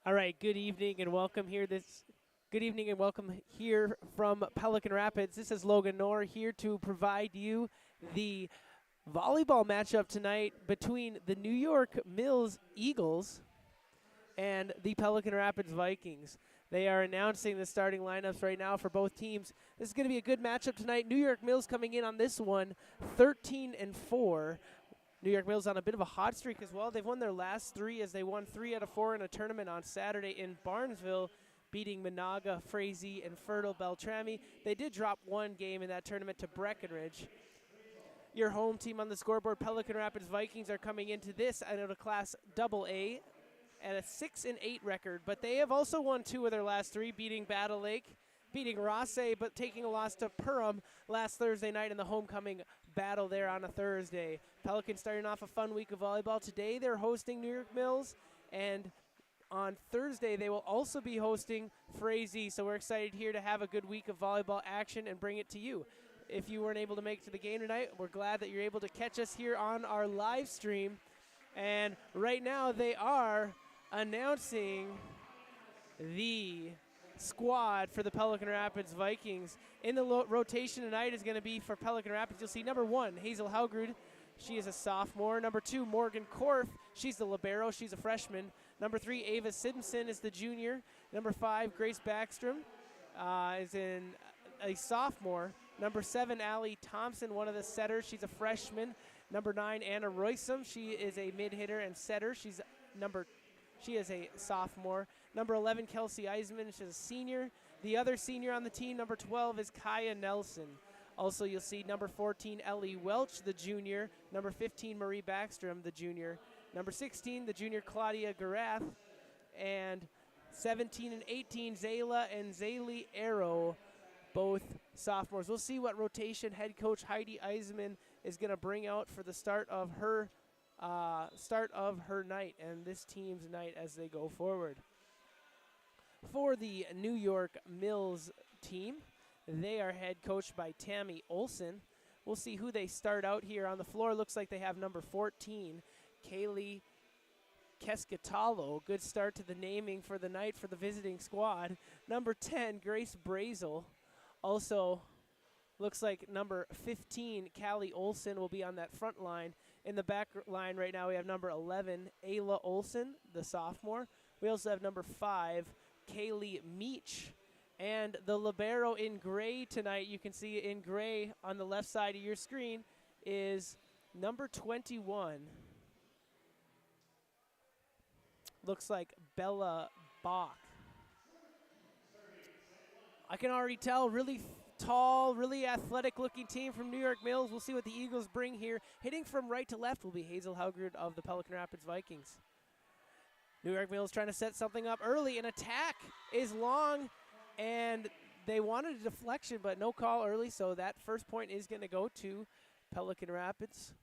All right, good evening and welcome here. Good evening and welcome here from Pelican Rapids. This is Logan Knorr here to provide you the volleyball matchup tonight between the New York Mills Eagles and the Pelican Rapids Vikings. They are announcing the starting lineups right now for both teams. This is going to be a good matchup tonight. New York Mills coming in on this one 13-4. New York Mills on a bit of a hot streak as well. They've won their last three as they won 3 out of 4 in a tournament on Saturday in Barnesville, beating Monaga, Frazee, and Fertile Beltrami. They did drop one game in that tournament to Breckenridge. Your home team on the scoreboard, Pelican Rapids Vikings, are coming into this out of Class AA at a 6-8 record, but they have also won 2 of their last 3, beating Battle Lake, beating Rosse, but taking a loss to Perham last Thursday night in the homecoming battle there on a Thursday. Pelicans starting off a fun week of volleyball. Today they're hosting New York Mills, and on Thursday they will also be hosting Frazee. So we're excited here to have a good week of volleyball action and bring it to you. If you weren't able to make it to the game tonight, we're glad that you're able to catch us here on our live stream. And right now they are announcing the squad for the Pelican Rapids Vikings. In the rotation tonight is going to be for Pelican Rapids. You'll see number 1, Hazel Haugrud. She is a sophomore. Number 2, Morgan Korff. She's the libero. She's a freshman. Number 3, Ava Simpson is the junior. Number 5, Grace Backstrom is a sophomore. Number 7, Allie Thompson, one of the setters. She's a freshman. Number 9, Anna Roysum. She is a mid-hitter and setter. She is a sophomore. Number 11, Kelsey Eisman. She's a senior. The other senior on the team, number 12, is Kaya Nelson. Also, you'll see number 14, Ellie Welch, the junior. Number 15, Marie Backstrom, the junior. Number 16, the junior Claudia Garath. And 17 and 18, Zayla and Zaylee Arrow, both sophomores. We'll see what rotation head coach Heidi Eisman is going to bring out for the start of her night and this team's night as they go forward. For the New York Mills team, they are head coached by Tammy Olson. We'll see who they start out here on the floor. Looks like they have number 14, Kaylee Keskitalo. Good start to the naming for the night for the visiting squad. Number 10, Grace Brazel. Also, looks like number 15, Callie Olson, will be on that front line. In the back line right now, we have number 11, Ayla Olson, the sophomore. We also have number 5, Kaylee Meach. And the libero in gray tonight, you can see in gray on the left side of your screen, is number 21. Looks like Bella Bach. I can already tell, really tall, really athletic-looking team from New York Mills. We'll see what the Eagles bring here. Hitting from right to left will be Hazel Haugrud of the Pelican Rapids Vikings. New York Mills trying to set something up early. An attack is long, and they wanted a deflection, but no call early, so that first point is going to go to Pelican Rapids.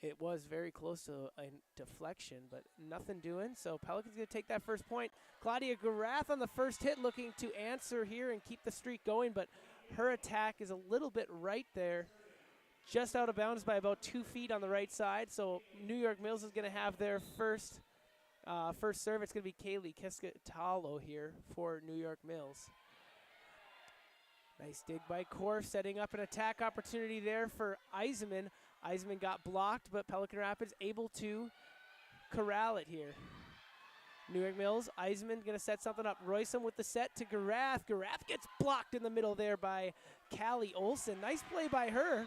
It was very close to a deflection, but nothing doing. So Pelican's going to take that first point. Claudia Garath on the first hit looking to answer here and keep the streak going, but her attack is a little bit right there, just out of bounds by about 2 feet on the right side. So New York Mills is going to have their first serve. It's going to be Kaylee Keskitalo here for New York Mills. Nice dig by Korff, setting up an attack opportunity there for Eisman. Eisman got blocked, but Pelican Rapids able to corral it here. New York Mills, Eisman going to set something up. Roysum with the set to Garath. Garath gets blocked in the middle there by Callie Olson. Nice play by her.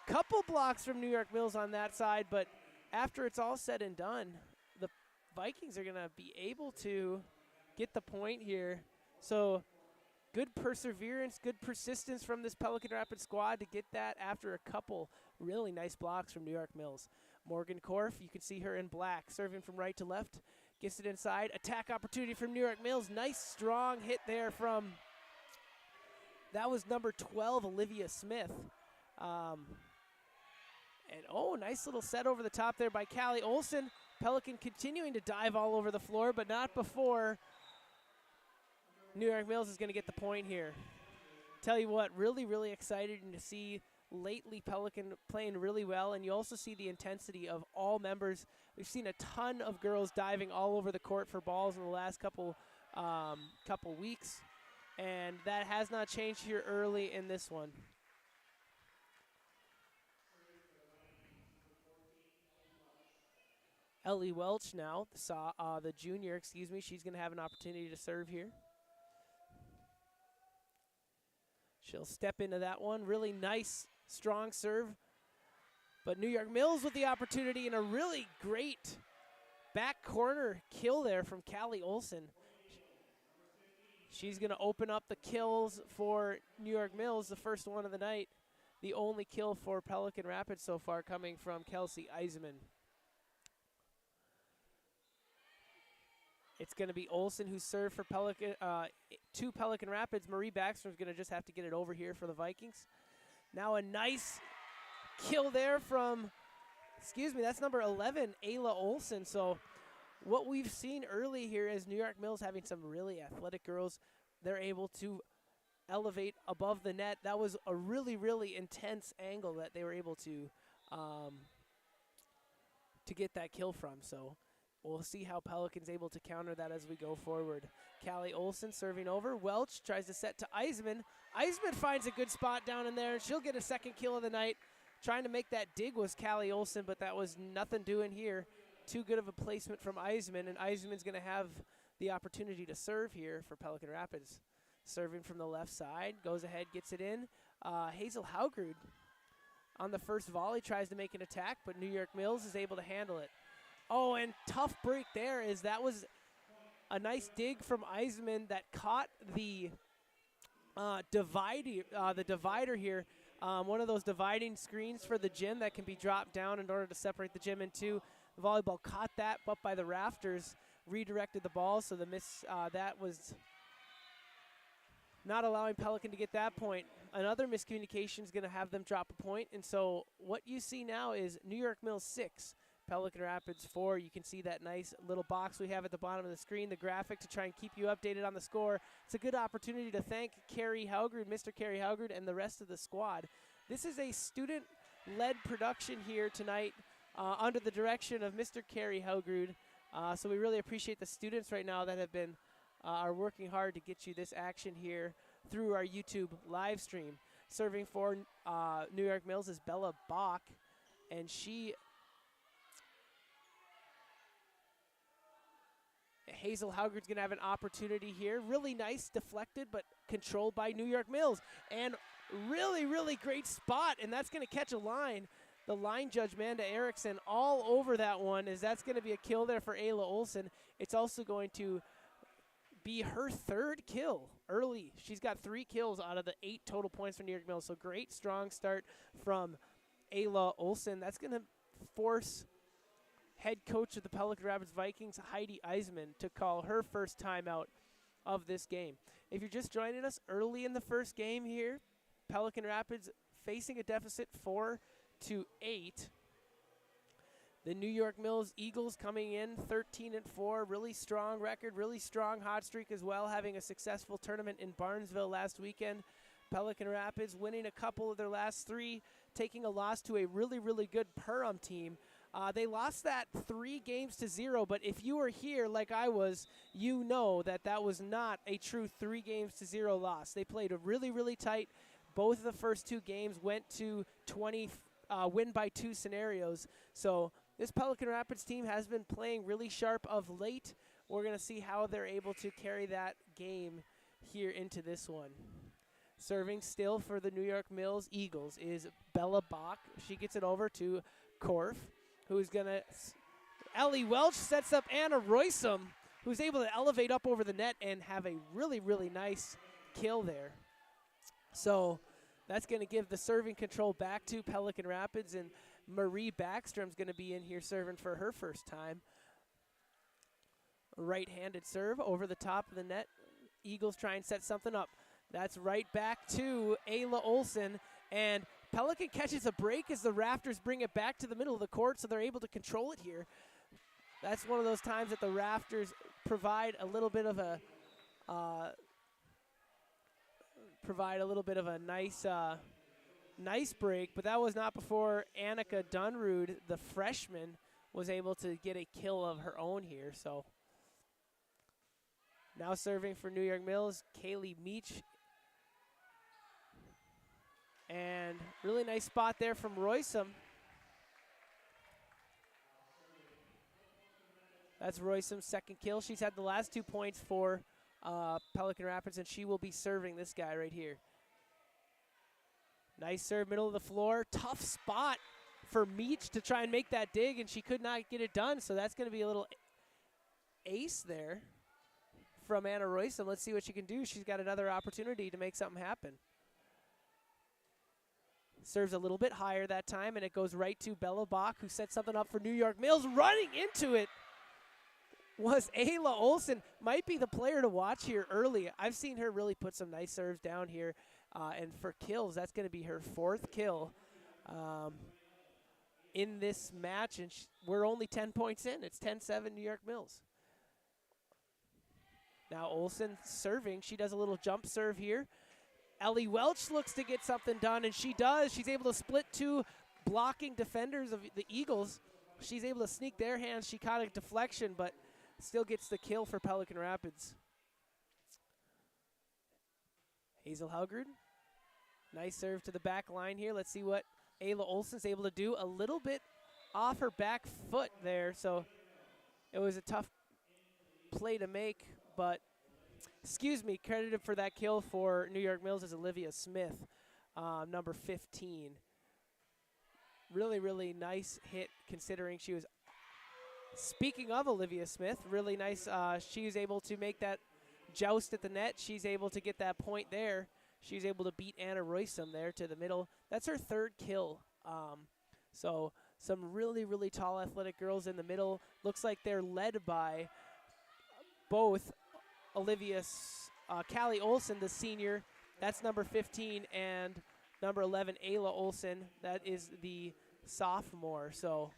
Couple blocks from New York Mills on that side, but after it's all said and done, the Vikings are going to be able to get the point here. So good perseverance, good persistence from this Pelican Rapids squad to get that after a couple really nice blocks from New York Mills. Morgan Korff, you can see her in black, serving from right to left. Gets it inside. Attack opportunity from New York Mills. Nice strong hit there from, that was number 12, Olivia Smith. Nice little set over the top there by Callie Olson. Pelican continuing to dive all over the floor, but not before New York Mills is going to get the point here. Tell you what, really, really excited to see lately Pelican playing really well, and you also see the intensity of all members. We've seen a ton of girls diving all over the court for balls in the last couple weeks, and that has not changed here early in this one. Ellie Welch now, the junior, she's going to have an opportunity to serve here. She'll step into that one. Really nice, strong serve. But New York Mills with the opportunity and a really great back corner kill there from Callie Olson. She's going to open up the kills for New York Mills, the first one of the night. The only kill for Pelican Rapids so far coming from Kelsey Eisenman. It's going to be Olson who served for to Pelican Rapids. Marie Backstrom's going to just have to get it over here for the Vikings. Now a nice kill there from, that's number 11, Ayla Olson. So what we've seen early here is New York Mills having some really athletic girls. They're able to elevate above the net. That was a really, really intense angle that they were able to get that kill from. So we'll see how Pelican's able to counter that as we go forward. Callie Olson serving over. Welch tries to set to Eisman. Eisman finds a good spot down in there. She'll get a second kill of the night. Trying to make that dig was Callie Olson, but that was nothing doing here. Too good of a placement from Eisman, and Eisman's going to have the opportunity to serve here for Pelican Rapids. Serving from the left side, goes ahead, gets it in. Hazel Haugrud on the first volley tries to make an attack, but New York Mills is able to handle it. Oh, and tough break there is that was a nice dig from Eisman that caught the divider here. One of those dividing screens for the gym that can be dropped down in order to separate the gym in two. The volleyball caught that up by the rafters, redirected the ball, so the that was not allowing Pelican to get that point. Another miscommunication is going to have them drop a point, and so what you see now is New York Mills 6, Pelican Rapids 4. You can see that nice little box we have at the bottom of the screen, the graphic to try and keep you updated on the score. It's a good opportunity to thank Carrie Haugrud, Mr. Carrie Haugrud, and the rest of the squad. This is a student-led production here tonight under the direction of Mr. Carrie Haugrud. So we really appreciate the students right now that have been are working hard to get you this action here through our YouTube live stream. Serving for New York Mills is Bella Bach, and Hazel Haugrud's going to have an opportunity here. Really nice, deflected, but controlled by New York Mills. And really, really great spot, and that's going to catch a line. The line judge, Manda Erickson, all over that one, as that's going to be a kill there for Ayla Olson. It's also going to be her third kill early. She's got 3 kills out of the 8 total points for New York Mills. So great, strong start from Ayla Olson. That's going to force head coach of the Pelican Rapids Vikings, Heidi Eisman, to call her first timeout of this game. If you're just joining us early in the first game here, Pelican Rapids facing a deficit 4-8. The New York Mills Eagles coming in 13-4, really strong record, really strong hot streak as well, having a successful tournament in Barnesville last weekend. Pelican Rapids winning a couple of their last 3, taking a loss to a really, really good Perham team. They lost that 3-0, but if you were here like I was, you know that that was not a true 3-0 loss. They played a really, really tight. Both of the first 2 games went to 20 win by 2 scenarios. So this Pelican Rapids team has been playing really sharp of late. We're going to see how they're able to carry that game here into this one. Serving still for the New York Mills Eagles is Bella Bach. She gets it over to Korff, who's going to Ellie Welch sets up Anna Roysum, who's able to elevate up over the net and have a really, really nice kill there. So that's going to give the serving control back to Pelican Rapids, and Marie Backstrom's going to be in here serving for her first time. Right-handed serve over the top of the net. Eagles try and set something up. That's right back to Ayla Olson, and Pelican catches a break as the Rafters bring it back to the middle of the court, so they're able to control it here. That's one of those times that the Rafters provide a little bit of a nice Nice break, but that was not before Annika Dunrud, the freshman, was able to get a kill of her own here. So now serving for New York Mills, Kaylee Meach. And really nice spot there from Roysum. That's Roysum's second kill. She's had the last 2 points for Pelican Rapids, and she will be serving this guy right here. Nice serve, middle of the floor. Tough spot for Meach to try and make that dig, and she could not get it done. So that's going to be a little ace there from Anna Roysum. Let's see what she can do. She's got another opportunity to make something happen. Serves a little bit higher that time, and it goes right to Bella Bach, who set something up for New York Mills. Running into it was Ayla Olsen. Might be the player to watch here early. I've seen her really put some nice serves down here. And for kills, that's going to be her 4th kill in this match. And we're only 10 points in. It's 10-7 New York Mills. Now Olsen serving. She does a little jump serve here. Ellie Welch looks to get something done, and she does. She's able to split 2 blocking defenders of the Eagles. She's able to sneak their hands. She caught a deflection, but still gets the kill for Pelican Rapids. Hazel Helgard. Nice serve to the back line here. Let's see what Ayla Olsen's able to do. A little bit off her back foot there, so it was a tough play to make, but credited for that kill for New York Mills is Olivia Smith, number 15. Really, really nice hit considering she was, speaking of Olivia Smith, really nice. She was able to make that joust at the net. She's able to get that point there. She's able to beat Anna Roysum there to the middle. That's her 3rd kill. So some really, really tall athletic girls in the middle. Looks like they're led by both Callie Olsen, the senior. That's number 15, and number 11, Ayla Olsen. That is the sophomore. So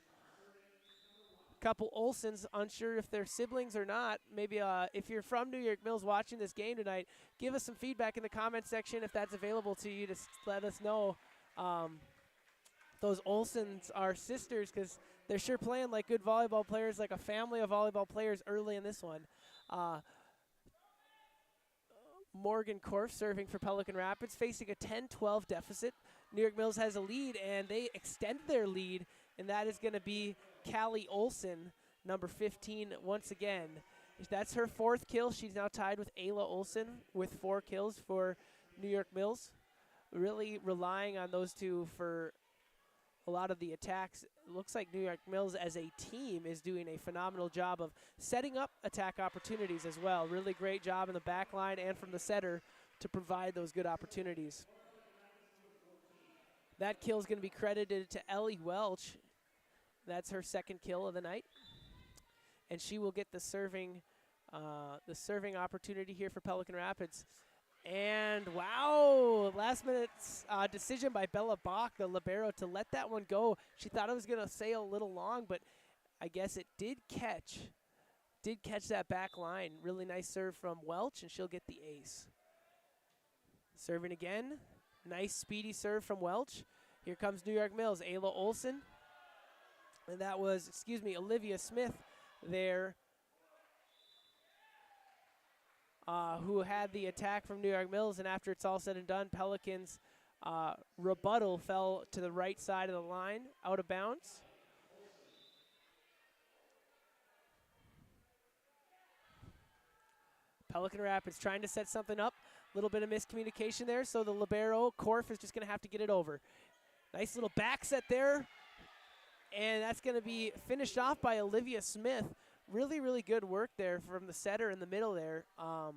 couple Olsens, unsure if they're siblings or not. Maybe if you're from New York Mills watching this game tonight, give us some feedback in the comment section if that's available to you to let us know those Olsens are sisters, because they're sure playing like good volleyball players, like a family of volleyball players early in this one. Morgan Korff serving for Pelican Rapids, facing a 10-12 deficit. New York Mills has a lead, and they extend their lead, and that is going to be Callie Olsen, number 15, once again. That's her 4th kill. She's now tied with Ayla Olsen with 4 kills for New York Mills. Really relying on those two for a lot of the attacks. It looks like New York Mills as a team is doing a phenomenal job of setting up attack opportunities as well. Really great job in the back line and from the setter to provide those good opportunities. That kill is going to be credited to Ellie Welch. That's her 2nd kill of the night. And she will get the serving opportunity here for Pelican Rapids. And wow, last minute decision by Bella Bach, the libero, to let that one go. She thought it was going to sail a little long, but I guess it did catch that back line. Really nice serve from Welch, and she'll get the ace. Serving again. Nice speedy serve from Welch. Here comes New York Mills, Ayla Olsen. And that was, Olivia Smith there, who had the attack from New York Mills. And after it's all said and done, Pelicans' rebuttal fell to the right side of the line, out of bounds. Pelican Rapids trying to set something up. A little bit of miscommunication there, so the libero, Korff, is just going to have to get it over. Nice little back set there. And that's going to be finished off by Olivia Smith. Really, really good work there from the setter in the middle there. Let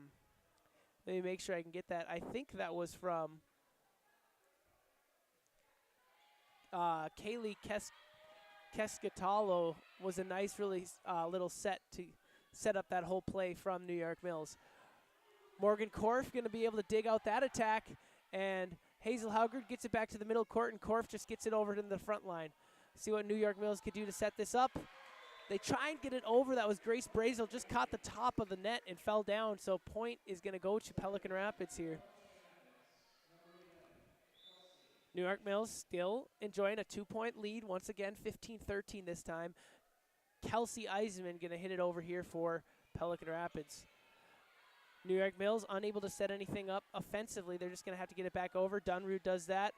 me make sure I can get that. I think that was from Kaylee Kescatalo. Was a nice, really little set to set up that whole play from New York Mills. Morgan Korff going to be able to dig out that attack. And Hazel Helgard gets it back to the middle court, and Korff just gets it over to the front line. See what New York Mills could do to set this up. They try and get it over. That was Grace Brazel. Just caught the top of the net and fell down. So point is going to go to Pelican Rapids here. New York Mills still enjoying a 2-point lead. Once again, 15-13 this time. Kelsey Eisman going to hit it over here for Pelican Rapids. New York Mills unable to set anything up offensively. They're just going to have to get it back over. Dunrud does that.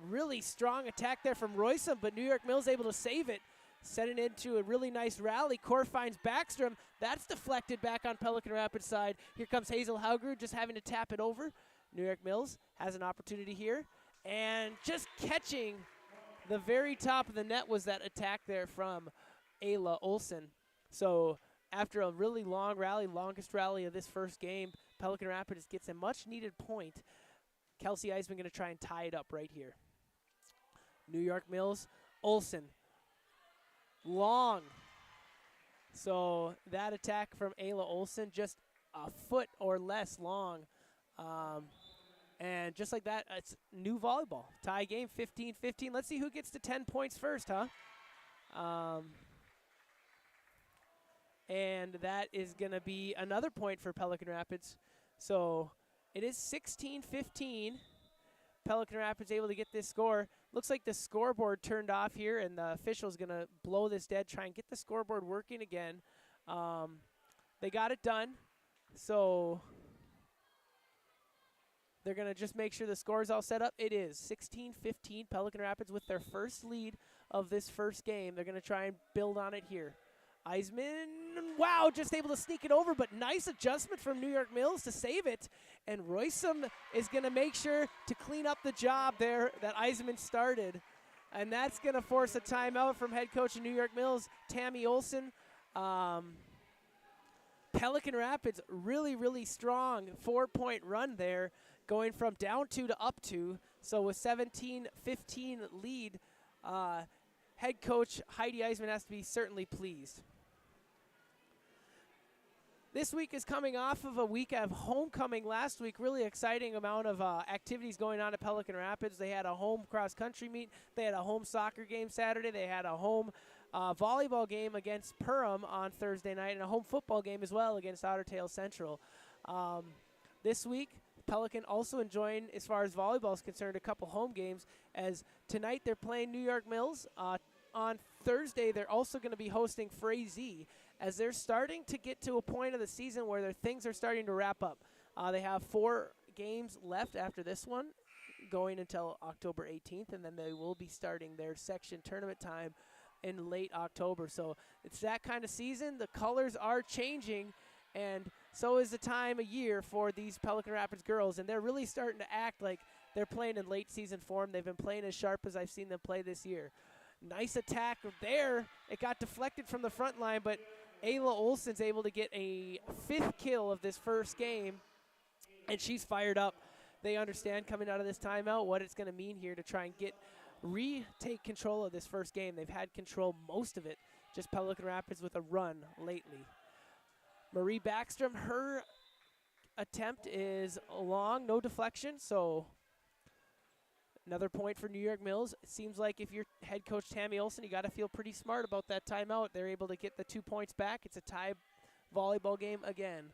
Really strong attack there from Roysum, but New York Mills able to save it. Set it into a really nice rally. Korff finds Backstrom. That's deflected back on Pelican Rapids side. Here comes Hazel Haugerud just having to tap it over. New York Mills has an opportunity here. And just catching the very top of the net was that attack there from Ayla Olsen. So after a really long rally, longest rally of this first game, Pelican Rapids gets a much needed point. Kelsey Eisman going to try and tie it up right here. New York Mills, Olsen. Long. So that attack from Ayla Olsen, just a foot or less long. And just like that, it's new volleyball. Tie game, 15-15. Let's see who gets to 10 points first, huh? And that is going to be another point for Pelican Rapids. So it is 16-15. Pelican Rapids able to get this score. Looks like the scoreboard turned off here, and the official's going to blow this dead, try and get the scoreboard working again. They got it done. So they're going to just make sure the score is all set up. It is 16-15. Pelican Rapids with their first lead of this first game. They're going to try and build on it here. Eisman, wow, just able to sneak it over, but nice adjustment from New York Mills to save it. And Roysum is going to make sure to clean up the job there that Eisman started. And that's going to force a timeout from head coach of New York Mills, Tammy Olsen. Pelican Rapids, really, really strong 4-point run there, going from down 2 to up 2. So with 17-15 lead, head coach Heidi Eisman has to be certainly pleased. This week is coming off of a week of homecoming last week. Really exciting amount of activities going on at Pelican Rapids. They had a home cross-country meet. They had a home soccer game Saturday. They had a home volleyball game against Perham on Thursday night and a home football game as well against Otter Tail Central. This week, Pelican also enjoying, as far as volleyball is concerned, a couple home games, as tonight they're playing New York Mills. On Thursday, they're also going to be hosting Frazee, as they're starting to get to a point of the season where their things are starting to wrap up. They have 4 games left after this one, going until October 18th, and then they will be starting their section tournament time in late October. So it's that kind of season. The colors are changing, and so is the time of year for these Pelican Rapids girls, and they're really starting to act like they're playing in late season form. They've been playing as sharp as I've seen them play this year. Nice attack there. It got deflected from the front line, but Ayla Olsen's able to get a 5th kill of this first game, and she's fired up. They understand coming out of this timeout what it's going to mean here to try and retake control of this first game. They've had control most of it, just Pelican Rapids with a run lately. Marie Backstrom, her attempt is long, no deflection, so another point for New York Mills. It seems like if you're head coach Tammy Olsen, you got to feel pretty smart about that timeout. They're able to get the 2 points back. It's a tie volleyball game again.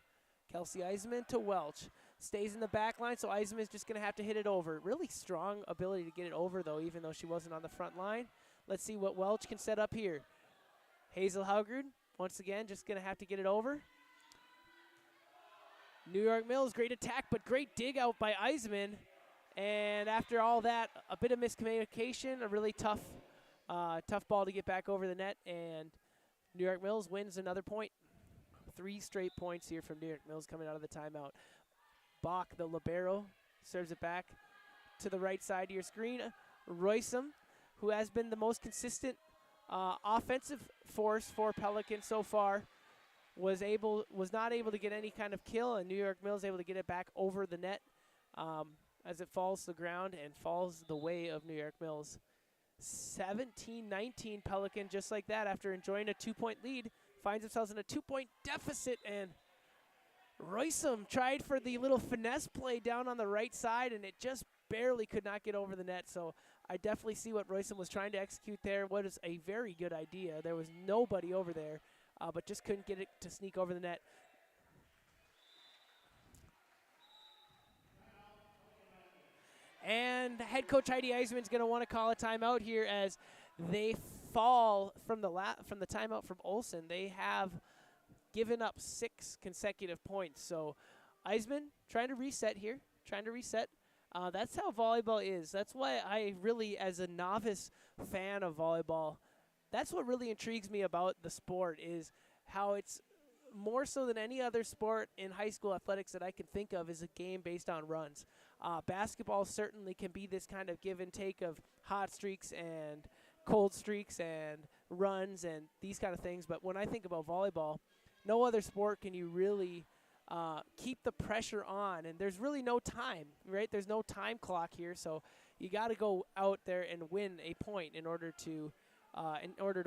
Kelsey Eisman to Welch. Stays in the back line, so Eisman is just going to have to hit it over. Really strong ability to get it over, though, even though she wasn't on the front line. Let's see what Welch can set up here. Hazel Haugerud, once again, just going to have to get it over. New York Mills, great attack, but great dig out by Eisman. And after all that, a bit of miscommunication, a really tough ball to get back over the net, and New York Mills wins another point. 3 straight points here from New York Mills coming out of the timeout. Bach, the Libero, serves it back to the right side of your screen. Roysum, who has been the most consistent offensive force for Pelican so far, was not able to get any kind of kill, and New York Mills able to get it back over the net as it falls to the ground and falls the way of New York Mills. 17-19 Pelican, just like that, after enjoying a 2-point lead, finds themselves in a 2-point deficit, and Roysum tried for the little finesse play down on the right side, and it just barely could not get over the net. So I definitely see what Roysum was trying to execute there. What is a very good idea. There was nobody over there, but just couldn't get it to sneak over the net. And head coach Heidi Eisman's going to want to call a timeout here as they fall from the timeout from Olsen. They have given up 6 consecutive points. So Eisman trying to reset here, that's how volleyball is. That's why I really, as a novice fan of volleyball, that's what really intrigues me about the sport, is how it's more so than any other sport in high school athletics that I can think of is a game based on runs. Basketball certainly can be this kind of give and take of hot streaks and cold streaks and runs and these kind of things. But when I think about volleyball, no other sport can you really keep the pressure on. And there's really no time, right? There's no time clock here. So you got to go out there and win a point in order to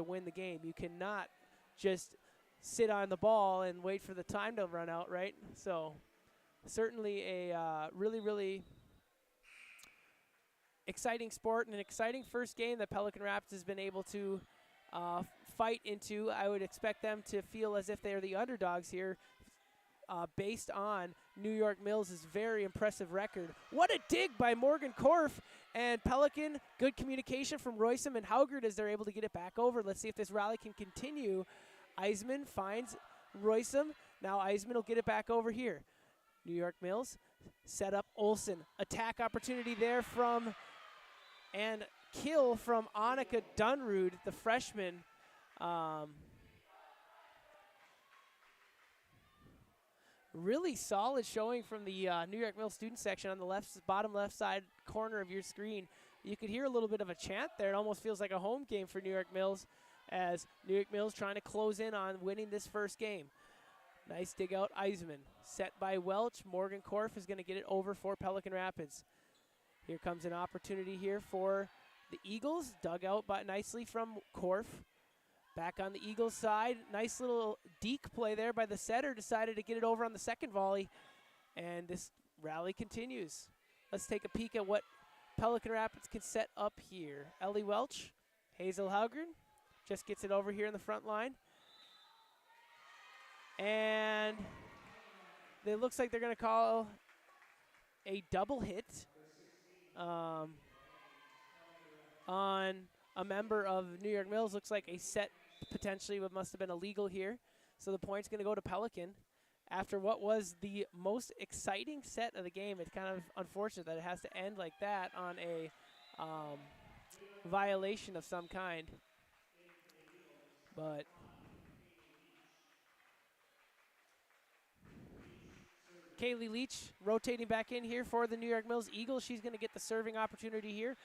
win the game. You cannot just sit on the ball and wait for the time to run out, right? So certainly a really, really exciting sport and an exciting first game that Pelican Rapids has been able to fight into. I would expect them to feel as if they're the underdogs here based on New York Mills' very impressive record. What a dig by Morgan Korff, and Pelican, good communication from Roysum and Haugard as they're able to get it back over. Let's see if this rally can continue. Eisman finds Roysum. Now Eisman will get it back over here. New York Mills set up Olsen. Attack opportunity there from and kill from Annika Dunrud, the freshman. Really solid showing from the New York Mills student section on the bottom left side corner of your screen. You could hear a little bit of a chant there. It almost feels like a home game for New York Mills, as New York Mills trying to close in on winning this first game. Nice dig out, Eisman. Set by Welch. Morgan Korff is going to get it over for Pelican Rapids. Here comes an opportunity here for the Eagles. Dug out nicely from Korff. Back on the Eagles side. Nice little deke play there by the setter. Decided to get it over on the second volley. And this rally continues. Let's take a peek at what Pelican Rapids can set up here. Ellie Welch, Hazel Haugard. Just gets it over here in the front line. And it looks like they're going to call a double hit on a member of New York Mills. Looks like a set potentially what must have been illegal here. So the point's going to go to Pelican. After what was the most exciting set of the game, it's kind of unfortunate that it has to end like that on a violation of some kind. But Kaylee Leach rotating back in here for the New York Mills Eagles. She's going to get the serving opportunity here.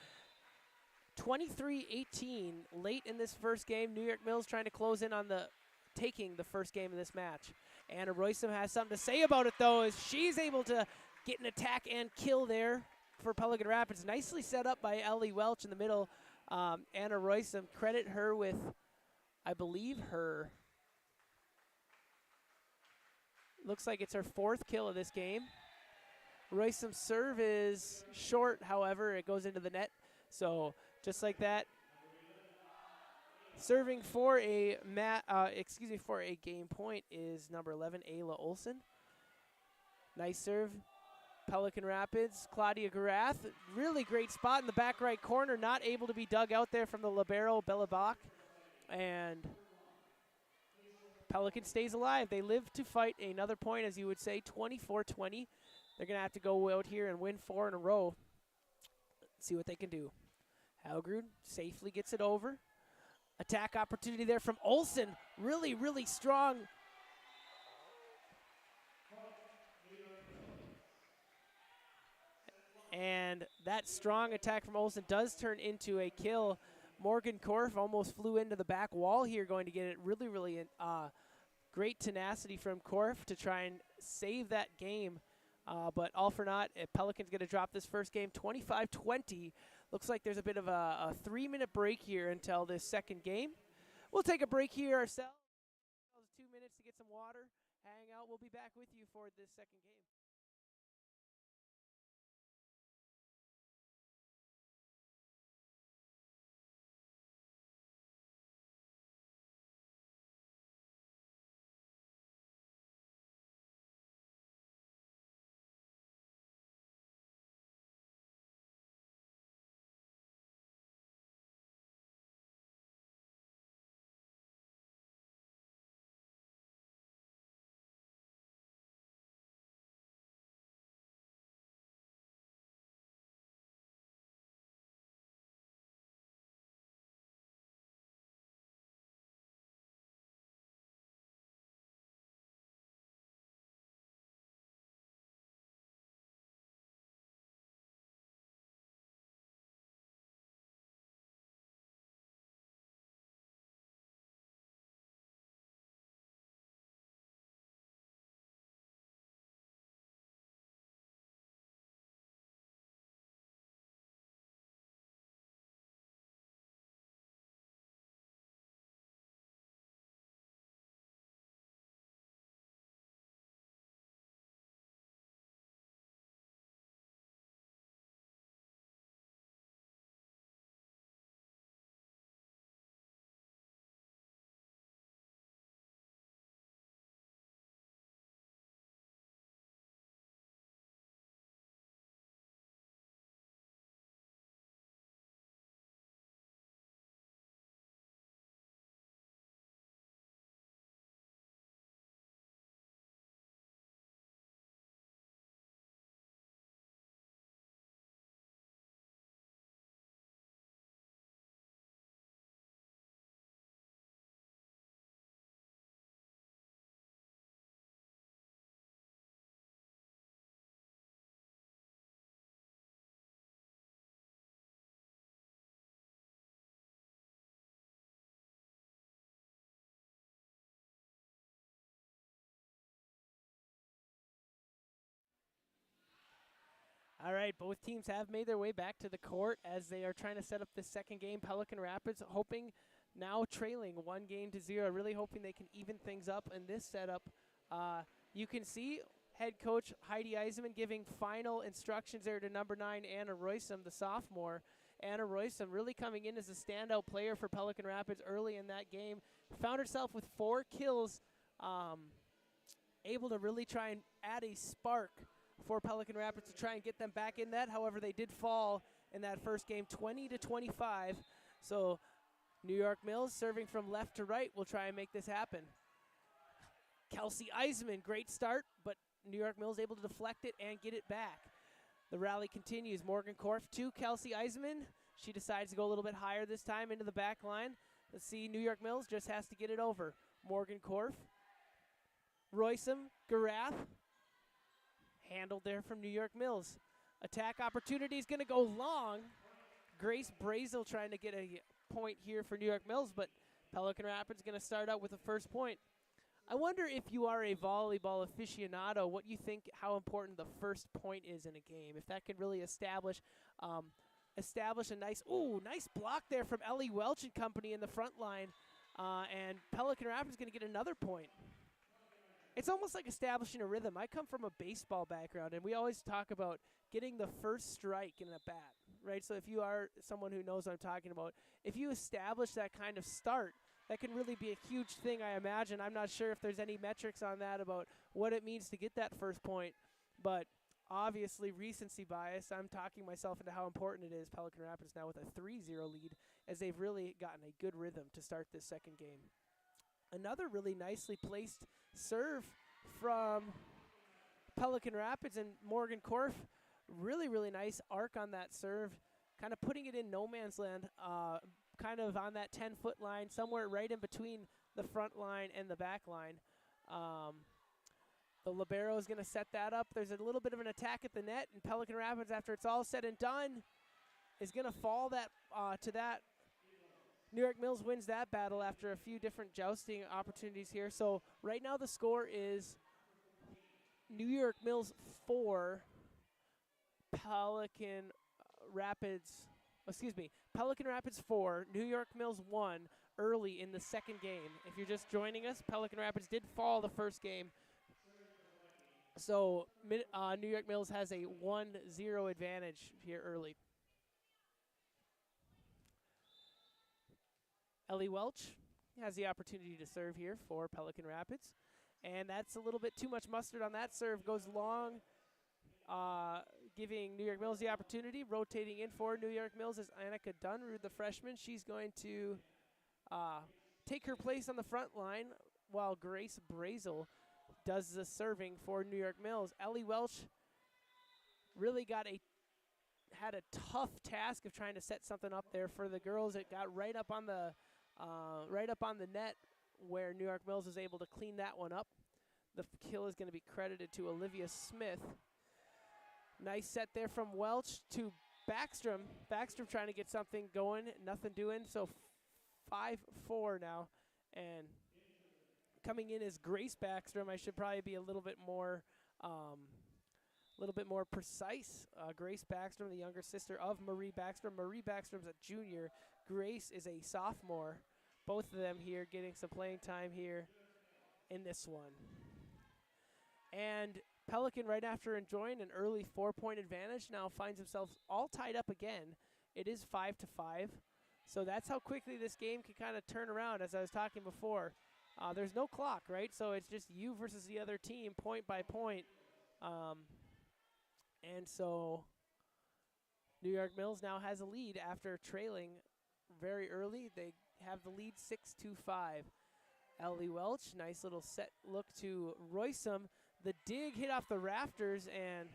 23-18 late in this first game. New York Mills trying to close in on taking the first game of this match. Anna Roysum has something to say about it, though, as she's able to get an attack and kill there for Pelican Rapids. Nicely set up by Ellie Welch in the middle. Anna Roysum, credit her with, I believe, looks like it's her 4th kill of this game. Roysum's serve is short, however, it goes into the net. So just like that, serving for a game point is number 11, Ayla Olsen. Nice serve, Pelican Rapids. Claudia Garath, really great spot in the back right corner, not able to be dug out there from the Libero, Bella Bach. And Pelican stays alive. They live to fight another point, as you would say, 24-20. They're going to have to go out here and win 4 in a row. Let's see what they can do. Haugard safely gets it over. Attack opportunity there from Olsen. Really, really strong. And that strong attack from Olsen does turn into a kill. Morgan Korff almost flew into the back wall here, going to get it. Really, really great tenacity from Korff to try and save that game. But all for naught, Pelican's going to drop this first game 25-20. Looks like there's a bit of a 3-minute break here until this second game. We'll take a break here ourselves. 2 minutes to get some water, hang out. We'll be back with you for this second game. All right, both teams have made their way back to the court as they are trying to set up the second game. Pelican Rapids hoping, now trailing 1-0, really hoping they can even things up in this setup. You can see head coach Heidi Eisenman giving final instructions there to number 9, Anna Roysum, the sophomore. Anna Roysum really coming in as a standout player for Pelican Rapids early in that game. Found herself with 4 kills, able to really try and add a spark for Pelican Rapids to try and get them back in that. However, they did fall in that first game 20-25. So New York Mills serving from left to right will try and make this happen. Kelsey Eisman, great start, but New York Mills able to deflect it and get it back. The rally continues. Morgan Korff to Kelsey Eisman. She decides to go a little bit higher this time into the back line. Let's see, New York Mills just has to get it over. Morgan Korff, Roysum, Garath, handled there from New York Mills. Attack opportunity is going to go long. Grace Brazel trying to get a point here for New York Mills, but Pelican Rapids going to start out with the first point. I wonder if you are a volleyball aficionado, what you think how important the first point is in a game. If that can really establish a nice block there from Ellie Welch and company in the front line, and Pelican Rapids going to get another point. It's almost like establishing a rhythm. I come from a baseball background, and we always talk about getting the first strike in a bat, right? So if you are someone who knows what I'm talking about, if you establish that kind of start, that can really be a huge thing, I imagine. I'm not sure if there's any metrics on that about what it means to get that first point, but obviously recency bias. I'm talking myself into how important it is. Pelican Rapids now with a 3-0 lead as they've really gotten a good rhythm to start this second game. Another really nicely placed serve from Pelican Rapids, and Morgan Korff, really, really nice arc on that serve, kind of putting it in no man's land, kind of on that 10-foot line, somewhere right in between the front line and the back line. The Libero is going to set that up. There's a little bit of an attack at the net, and Pelican Rapids, after it's all said and done, is going to fall that to that. New York Mills wins that battle after a few different jousting opportunities here. So right now the score is New York Mills 4, Pelican Rapids 4, New York Mills 1 early in the second game. If you're just joining us, Pelican Rapids did fall the first game. So New York Mills has a 1-0 advantage here early. Ellie Welch has the opportunity to serve here for Pelican Rapids. And that's a little bit too much mustard on that serve. Goes long, giving New York Mills the opportunity. Rotating in for New York Mills is Annika Dunrud, the freshman. She's going to take her place on the front line while Grace Brazel does the serving for New York Mills. Ellie Welch really had a tough task of trying to set something up there for the girls. It got right up on the net where New York Mills was able to clean that one up. The kill is going to be credited to Olivia Smith. Nice set there from Welch to Backstrom. Backstrom trying to get something going, nothing doing. So 5-4 now, and coming in is Grace Backstrom. I should probably be a little bit more precise. Grace Backstrom, the younger sister of Marie Backstrom. Marie Backstrom's a junior. Grace is a sophomore. Both of them here getting some playing time here in this one. And Pelican, right after enjoying an early 4-point advantage, now finds themselves all tied up again. It is 5-5. So that's how quickly this game can kind of turn around, as I was talking before. There's no clock, right? So it's just you versus the other team, point by point. And so New York Mills now has a lead after trailing very early. They have the lead 6-5. Ellie Welch, nice little set look to Roysum. The dig hit off the rafters, and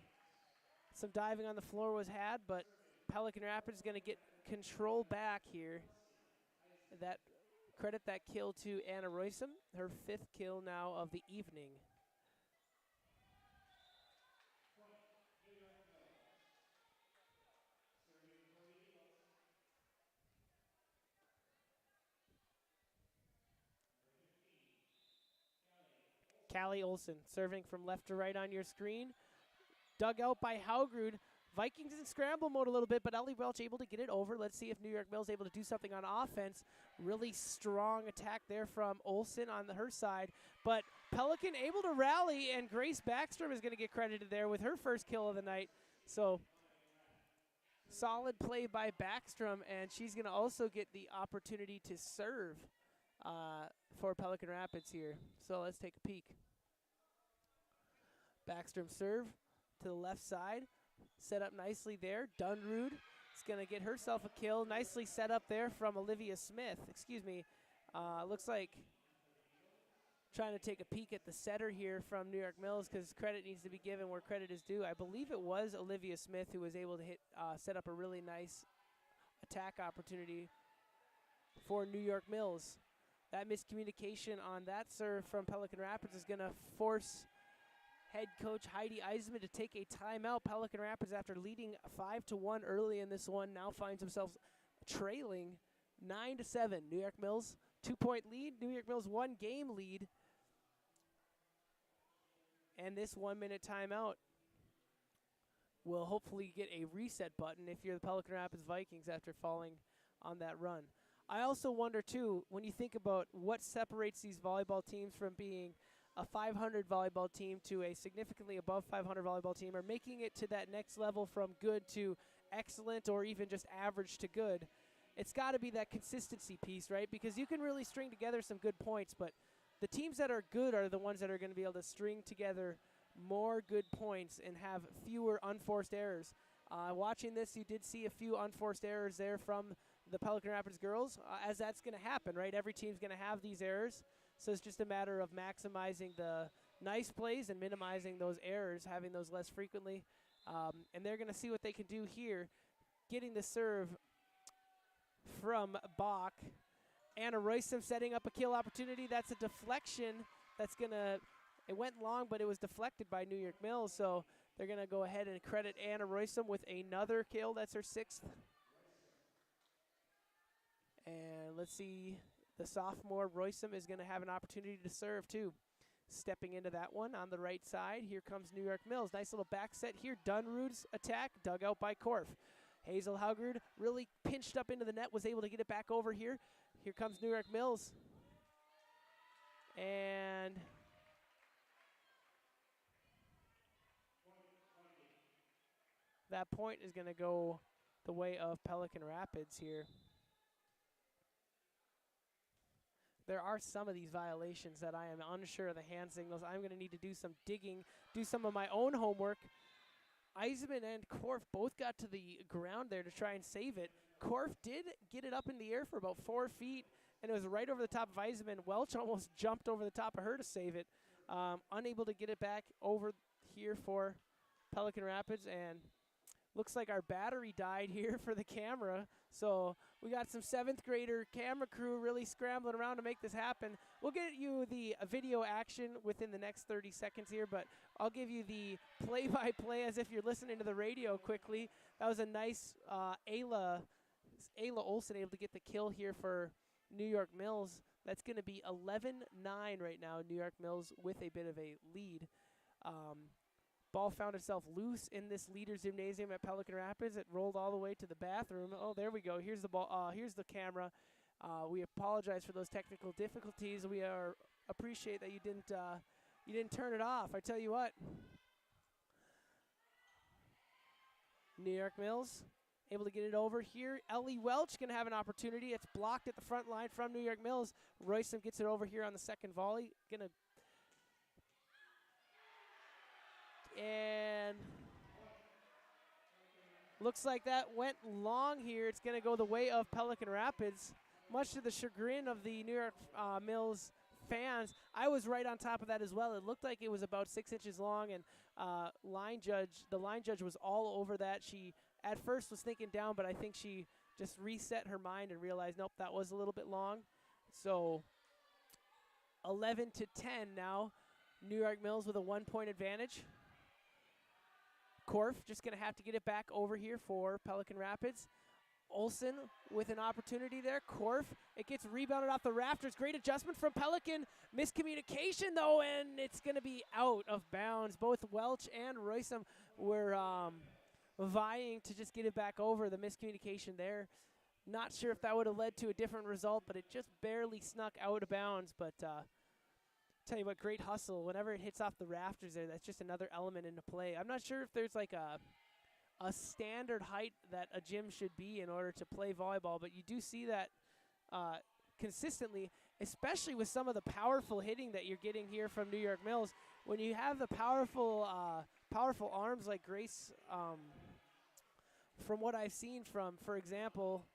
some diving on the floor was had, but Pelican Rapids is going to get control back here. Credit that kill to Anna Roysum, her 5th kill now of the evening. Callie Olsen serving from left to right on your screen. Dug out by Haugrud. Vikings in scramble mode a little bit, but Ellie Welch able to get it over. Let's see if New York Mills able to do something on offense. Really strong attack there from Olsen on her side. But Pelican able to rally, and Grace Backstrom is going to get credited there with her first kill of the night. So solid play by Backstrom, and she's going to also get the opportunity to serve for Pelican Rapids here. So let's take a peek. Backstrom serve to the left side. Set up nicely there. Dunrud is going to get herself a kill. Nicely set up there from Olivia Smith. Excuse me. Looks like trying to take a peek at the setter here from New York Mills, because credit needs to be given where credit is due. I believe it was Olivia Smith who was able to set up a really nice attack opportunity for New York Mills. That miscommunication on that serve from Pelican Rapids is going to force head coach Heidi Eisman to take a timeout. Pelican Rapids, after leading 5-1 early in this one, now finds themselves trailing 9-7. New York Mills 2-point lead. New York Mills 1-game lead. And this 1-minute timeout will hopefully get a reset button if you're the Pelican Rapids Vikings after falling on that run. I also wonder, too, when you think about what separates these volleyball teams from being a 500 volleyball team to a significantly above 500 volleyball team, or making it to that next level from good to excellent or even just average to good, it's got to be that consistency piece, right? Because you can really string together some good points, but the teams that are good are the ones that are going to be able to string together more good points and have fewer unforced errors. Watching this, you did see a few unforced errors there from the Pelican Rapids girls, as that's going to happen, right? Every team's going to have these errors. So it's just a matter of maximizing the nice plays and minimizing those errors, having those less frequently. And they're going to see what they can do here, getting the serve from Bach. Anna Royston setting up a kill opportunity. That's a deflection. That's going to, it went long, but it was deflected by New York Mills. So they're going to go ahead and credit Anna Royston with another kill. That's her 6th. And let's see. The sophomore Royston is going to have an opportunity to serve, too. Stepping into that one on the right side. Here comes New York Mills. Nice little back set here. Dunrud's attack, dug out by Korff. Hazel Haugard really pinched up into the net, was able to get it back over here. Here comes New York Mills. And that point is going to go the way of Pelican Rapids here. There are some of these violations that I am unsure of the hand signals. I'm going to need to do some digging, do some of my own homework. Eisman and Korff both got to the ground there to try and save it. Korff did get it up in the air for about 4 feet, and it was right over the top of Eisman. Welch almost jumped over the top of her to save it. Unable to get it back over here for Pelican Rapids, and looks like our battery died here for the camera. So we got some 7th grader camera crew really scrambling around to make this happen. We'll get you the video action within the next 30 seconds here, but I'll give you the play-by-play as if you're listening to the radio quickly. That was a nice Ayla Olsen able to get the kill here for New York Mills. That's going to be 11-9 right now. New York Mills with a bit of a lead. Ball found itself loose in this leader's gymnasium at Pelican Rapids. It rolled all the way to the bathroom. Oh, there we go. Here's the ball. Here's the camera. We apologize for those technical difficulties. We appreciate that you didn't turn it off. I tell you what. New York Mills able to get it over here. Ellie Welch going to have an opportunity. It's blocked at the front line from New York Mills. Royston gets it over here on the second volley. And looks like that went long here. It's going to go the way of Pelican Rapids, much to the chagrin of the New York Mills fans. I was right on top of that as well. It looked like it was about 6 inches long, and the line judge was all over that. She at first was thinking down, but I think she just reset her mind and realized, nope, that was a little bit long. So 11-10 now. New York Mills with a 1-point advantage. Korff just going to have to get it back over here for Pelican Rapids. Olsen with an opportunity there. Korff, it gets rebounded off the rafters. Great adjustment from Pelican. Miscommunication, though, and it's going to be out of bounds. Both Welch and Royston were vying to just get it back over. The miscommunication there. Not sure if that would have led to a different result, but it just barely snuck out of bounds. But tell you what, great hustle. Whenever it hits off the rafters there, that's just another element into play. I'm not sure if there's like a standard height that a gym should be in order to play volleyball, but you do see that consistently, especially with some of the powerful hitting that you're getting here from New York Mills. When you have the powerful arms like Grace, from what I've seen from, for example,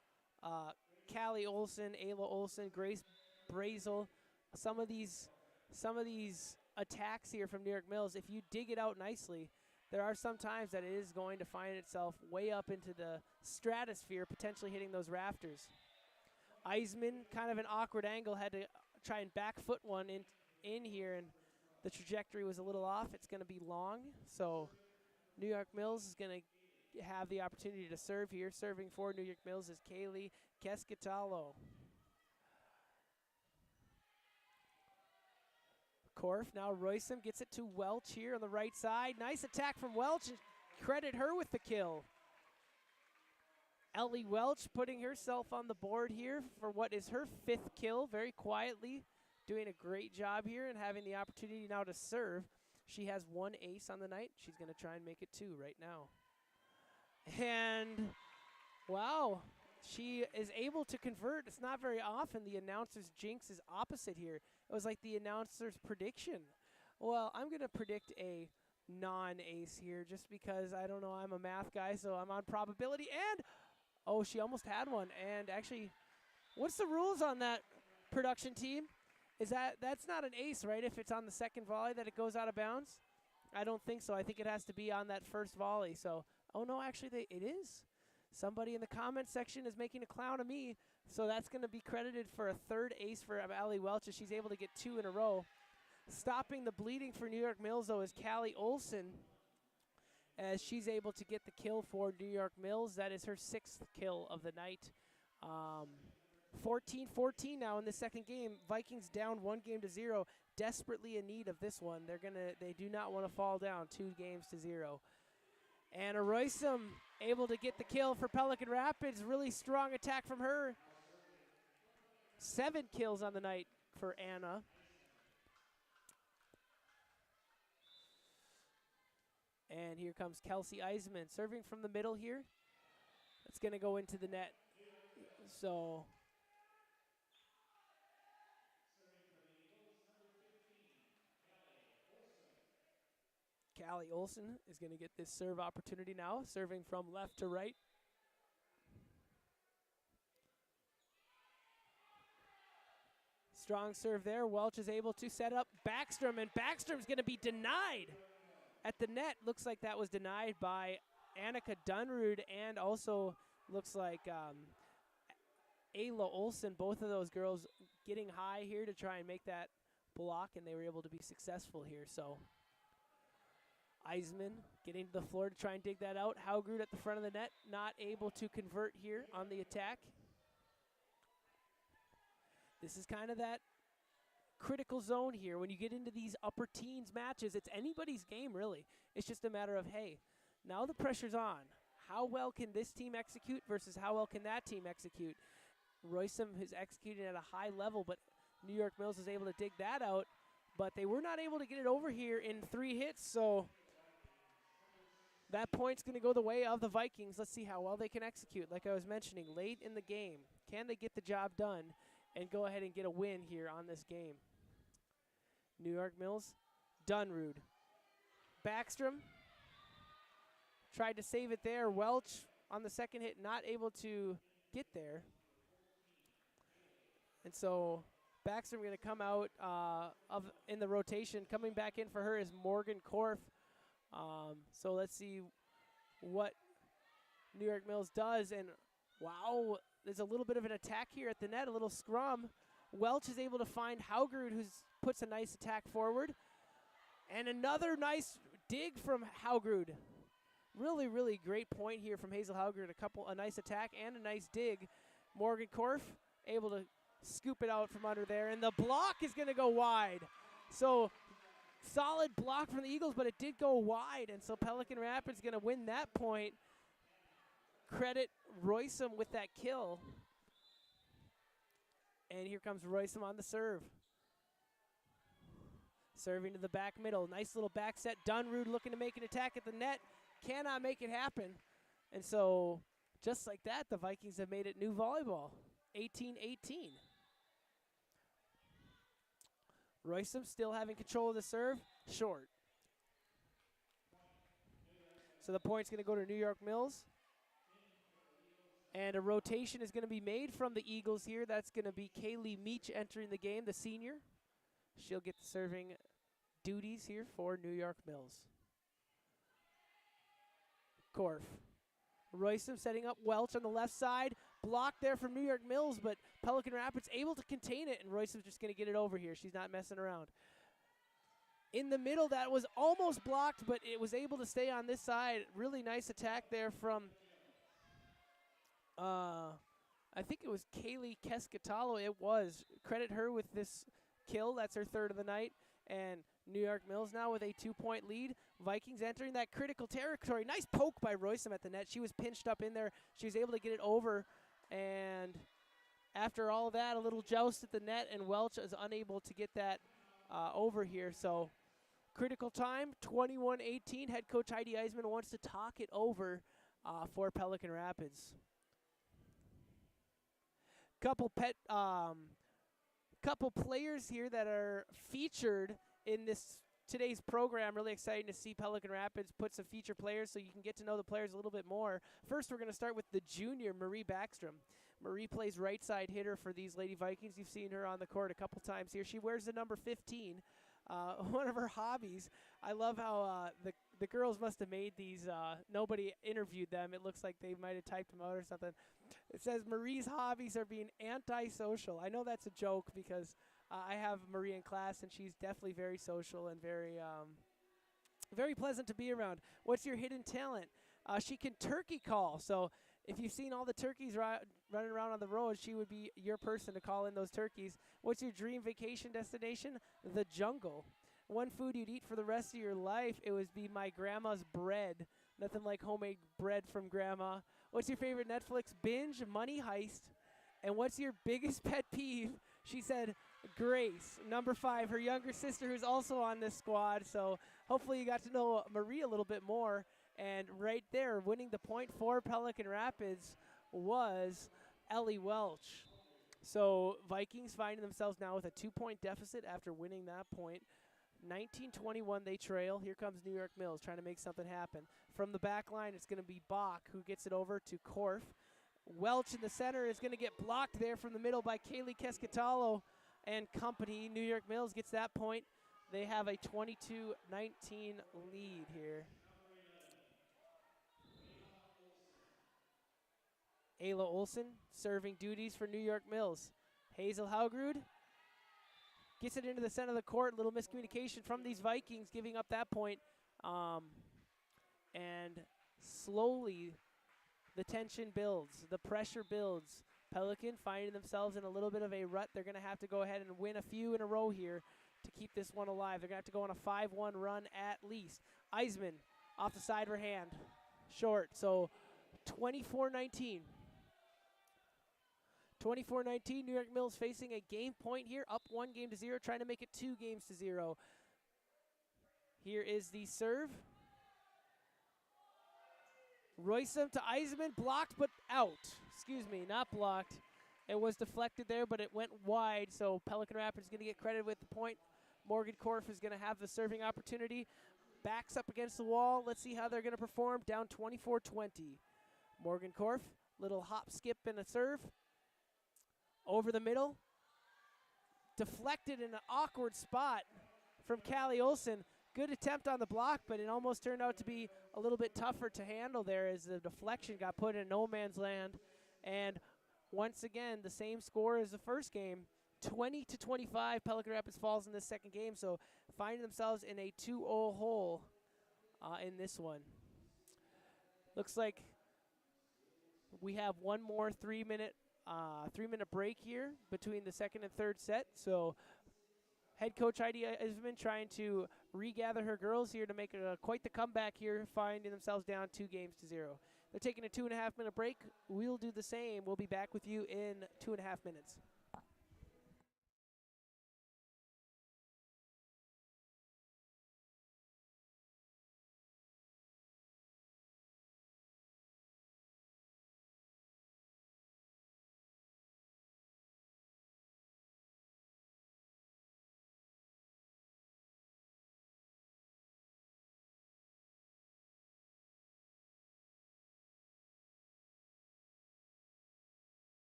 Callie Olsen, Ayla Olsen, Grace Brazel, some of these attacks here from New York Mills, if you dig it out nicely, there are some times that it is going to find itself way up into the stratosphere, potentially hitting those rafters. Eisman, kind of an awkward angle, had to try and back foot one in here, and the trajectory was a little off. It's going to be long, so New York Mills is going to have the opportunity to serve here. Serving for New York Mills is Kaylee Keskitalo. Korff, now Roysum gets it to Welch here on the right side. Nice attack from Welch, and credit her with the kill. Ellie Welch putting herself on the board here for what is her 5th kill, very quietly, doing a great job here and having the opportunity now to serve. She has 1 ace on the night. She's going to try and make it 2 right now. And, wow, she is able to convert. It's not very often the announcer's jinx is opposite here. It was like the announcer's prediction. Well, I'm going to predict a non-ace here just because, I don't know, I'm a math guy, so I'm on probability. And, oh, she almost had one. And actually, what's the rules on that, production team? Is that's not an ace, right, if it's on the second volley that it goes out of bounds? I don't think so. I think it has to be on that first volley. So, oh, no, actually, it is. Somebody in the comment section is making a clown of me, so that's going to be credited for a 3rd ace for Allie Welch as she's able to get 2 in a row. Stopping the bleeding for New York Mills, though, is Callie Olsen, as she's able to get the kill for New York Mills. That is her 6th kill of the night. 14-14 now in the second game. Vikings down 1-0, desperately in need of this one. They do not want to fall down 2-0. And Roysum able to get the kill for Pelican Rapids. Really strong attack from her. 7 kills on the night for Anna. And here comes Kelsey Eisman serving from the middle here. It's going to go into the net. So Callie Olsen is going to get this serve opportunity now, serving from left to right. Strong serve there. Welch is able to set up Backstrom, and Backstrom's going to be denied at the net. Looks like that was denied by Annika Dunrud, and also looks like Ayla Olsen. Both of those girls getting high here to try and make that block, and they were able to be successful here. So Eisman getting to the floor to try and dig that out. Haugrud at the front of the net, not able to convert here on the attack. This is kind of that critical zone here. When you get into these upper teens matches, it's anybody's game, really. It's just a matter of, hey, now the pressure's on. How well can this team execute versus how well can that team execute? Roysum is executing at a high level, but New York Mills is able to dig that out, but they were not able to get it over here in 3 hits, so that point's going to go the way of the Vikings. Let's see how well they can execute. Like I was mentioning, late in the game, can they get the job done and go ahead and get a win here on this game? New York Mills, Dunrud. Backstrom tried to save it there. Welch on the second hit, not able to get there. And so Backstrom going to come out in the rotation. Coming back in for her is Morgan Korff. So let's see what New York Mills does. And wow, there's a little bit of an attack here at the net, a little scrum. Welch is able to find Haugrud, who puts a nice attack forward. And another nice dig from Haugrud. Really, really great point here from Hazel Haugrud. A nice attack and a nice dig. Morgan Korff able to scoop it out from under there. And the block is going to go wide. So solid block from the Eagles, but it did go wide. And so Pelican Rapids going to win that point credit Roysum with that kill. And here comes Roysum on the serve. Serving to the back middle. Nice little back set. Dunrud looking to make an attack at the net. Cannot make it happen. And so, just like that, the Vikings have made it new volleyball. 18-18. Roysum still having control of the serve. Short. So the point's going to go to New York Mills. And a rotation is going to be made from the Eagles here. That's going to be Kaylee Meach entering the game, the senior. She'll get the serving duties here for New York Mills. Korff. Roysum setting up Welch on the left side. Blocked there from New York Mills, but Pelican Rapids able to contain it, and Roysum's just going to get it over here. She's not messing around. In the middle, that was almost blocked, but it was able to stay on this side. Really nice attack there from, I think it was Kaylee Kescatalo. It was. Credit her with this kill. That's her third of the night. And New York Mills now with a 2-point lead. Vikings entering that critical territory. Nice poke by Roysum at the net. She was pinched up in there. She was able to get it over. And after all of that, a little joust at the net, and Welch is unable to get that over here. So critical time, 21-18. Head coach Heidi Eisman wants to talk it over for Pelican Rapids. Couple players here that are featured in today's program. Really exciting to see Pelican Rapids put some feature players so you can get to know the players a little bit more. First, we're going to start with the junior, Marie Backstrom. Marie plays right side hitter for these Lady Vikings. You've seen her on the court a couple times here. She wears the number 15. One of her hobbies. I love how the girls must have made these. Nobody interviewed them. It looks like they might have typed them out or something. It says Marie's hobbies are being antisocial. I know that's a joke because I have Marie in class, and she's definitely very social and very pleasant to be around. What's your hidden talent? She can turkey call. So if you've seen all the turkeys running around on the road, she would be your person to call in those turkeys. What's your dream vacation destination? The jungle. One food you'd eat for the rest of your life, it would be my grandma's bread. Nothing like homemade bread from grandma. What's your favorite Netflix binge? Money Heist. And what's your biggest pet peeve? She said Grace, number 5, her younger sister who's also on this squad. So hopefully you got to know Marie a little bit more. And right there, winning the point for Pelican Rapids was Ellie Welch. So Vikings finding themselves now with a 2-point deficit after winning that point. 19-21 they trail. Here comes New York Mills trying to make something happen. From the back line, it's going to be Bach who gets it over to Korff. Welch in the center is going to get blocked there from the middle by Kaylee Kescatalo and company. New York Mills gets that point. They have a 22-19 lead here. Ayla Olsen serving duties for New York Mills. Hazel Haugrud gets it into the center of the court. Little miscommunication from these Vikings giving up that point. And slowly the tension builds. The pressure builds. Pelican finding themselves in a little bit of a rut. They're going to have to go ahead and win a few in a row here to keep this one alive. They're going to have to go on a 5-1 run at least. Eisman off the side of her hand. Short. So 24-19. 24-19, New York Mills facing a game point here, up 1-0, trying to make it 2-0. Here is the serve. Roysum to Eisman, blocked but out. Excuse me, not blocked. It was deflected there, but it went wide, so Pelican Rapids is going to get credit with the point. Morgan Korff is going to have the serving opportunity. Backs up against the wall. Let's see how they're going to perform. Down 24-20. Morgan Korff, little hop, skip, and a serve. Over the middle. Deflected in an awkward spot from Callie Olsen. Good attempt on the block, but it almost turned out to be a little bit tougher to handle there as the deflection got put in no man's land. And once again, the same score as the first game. 20-25, Pelican Rapids falls in this second game, so finding themselves in a 2-0 hole in this one. Looks like we have one more 3-minute break here between the second and third set. So head coach Heidi Eisman trying to regather her girls here to make quite the comeback here, finding themselves down 2-0. They're taking a 2.5-minute break. We'll do the same. We'll be back with you in 2.5 minutes.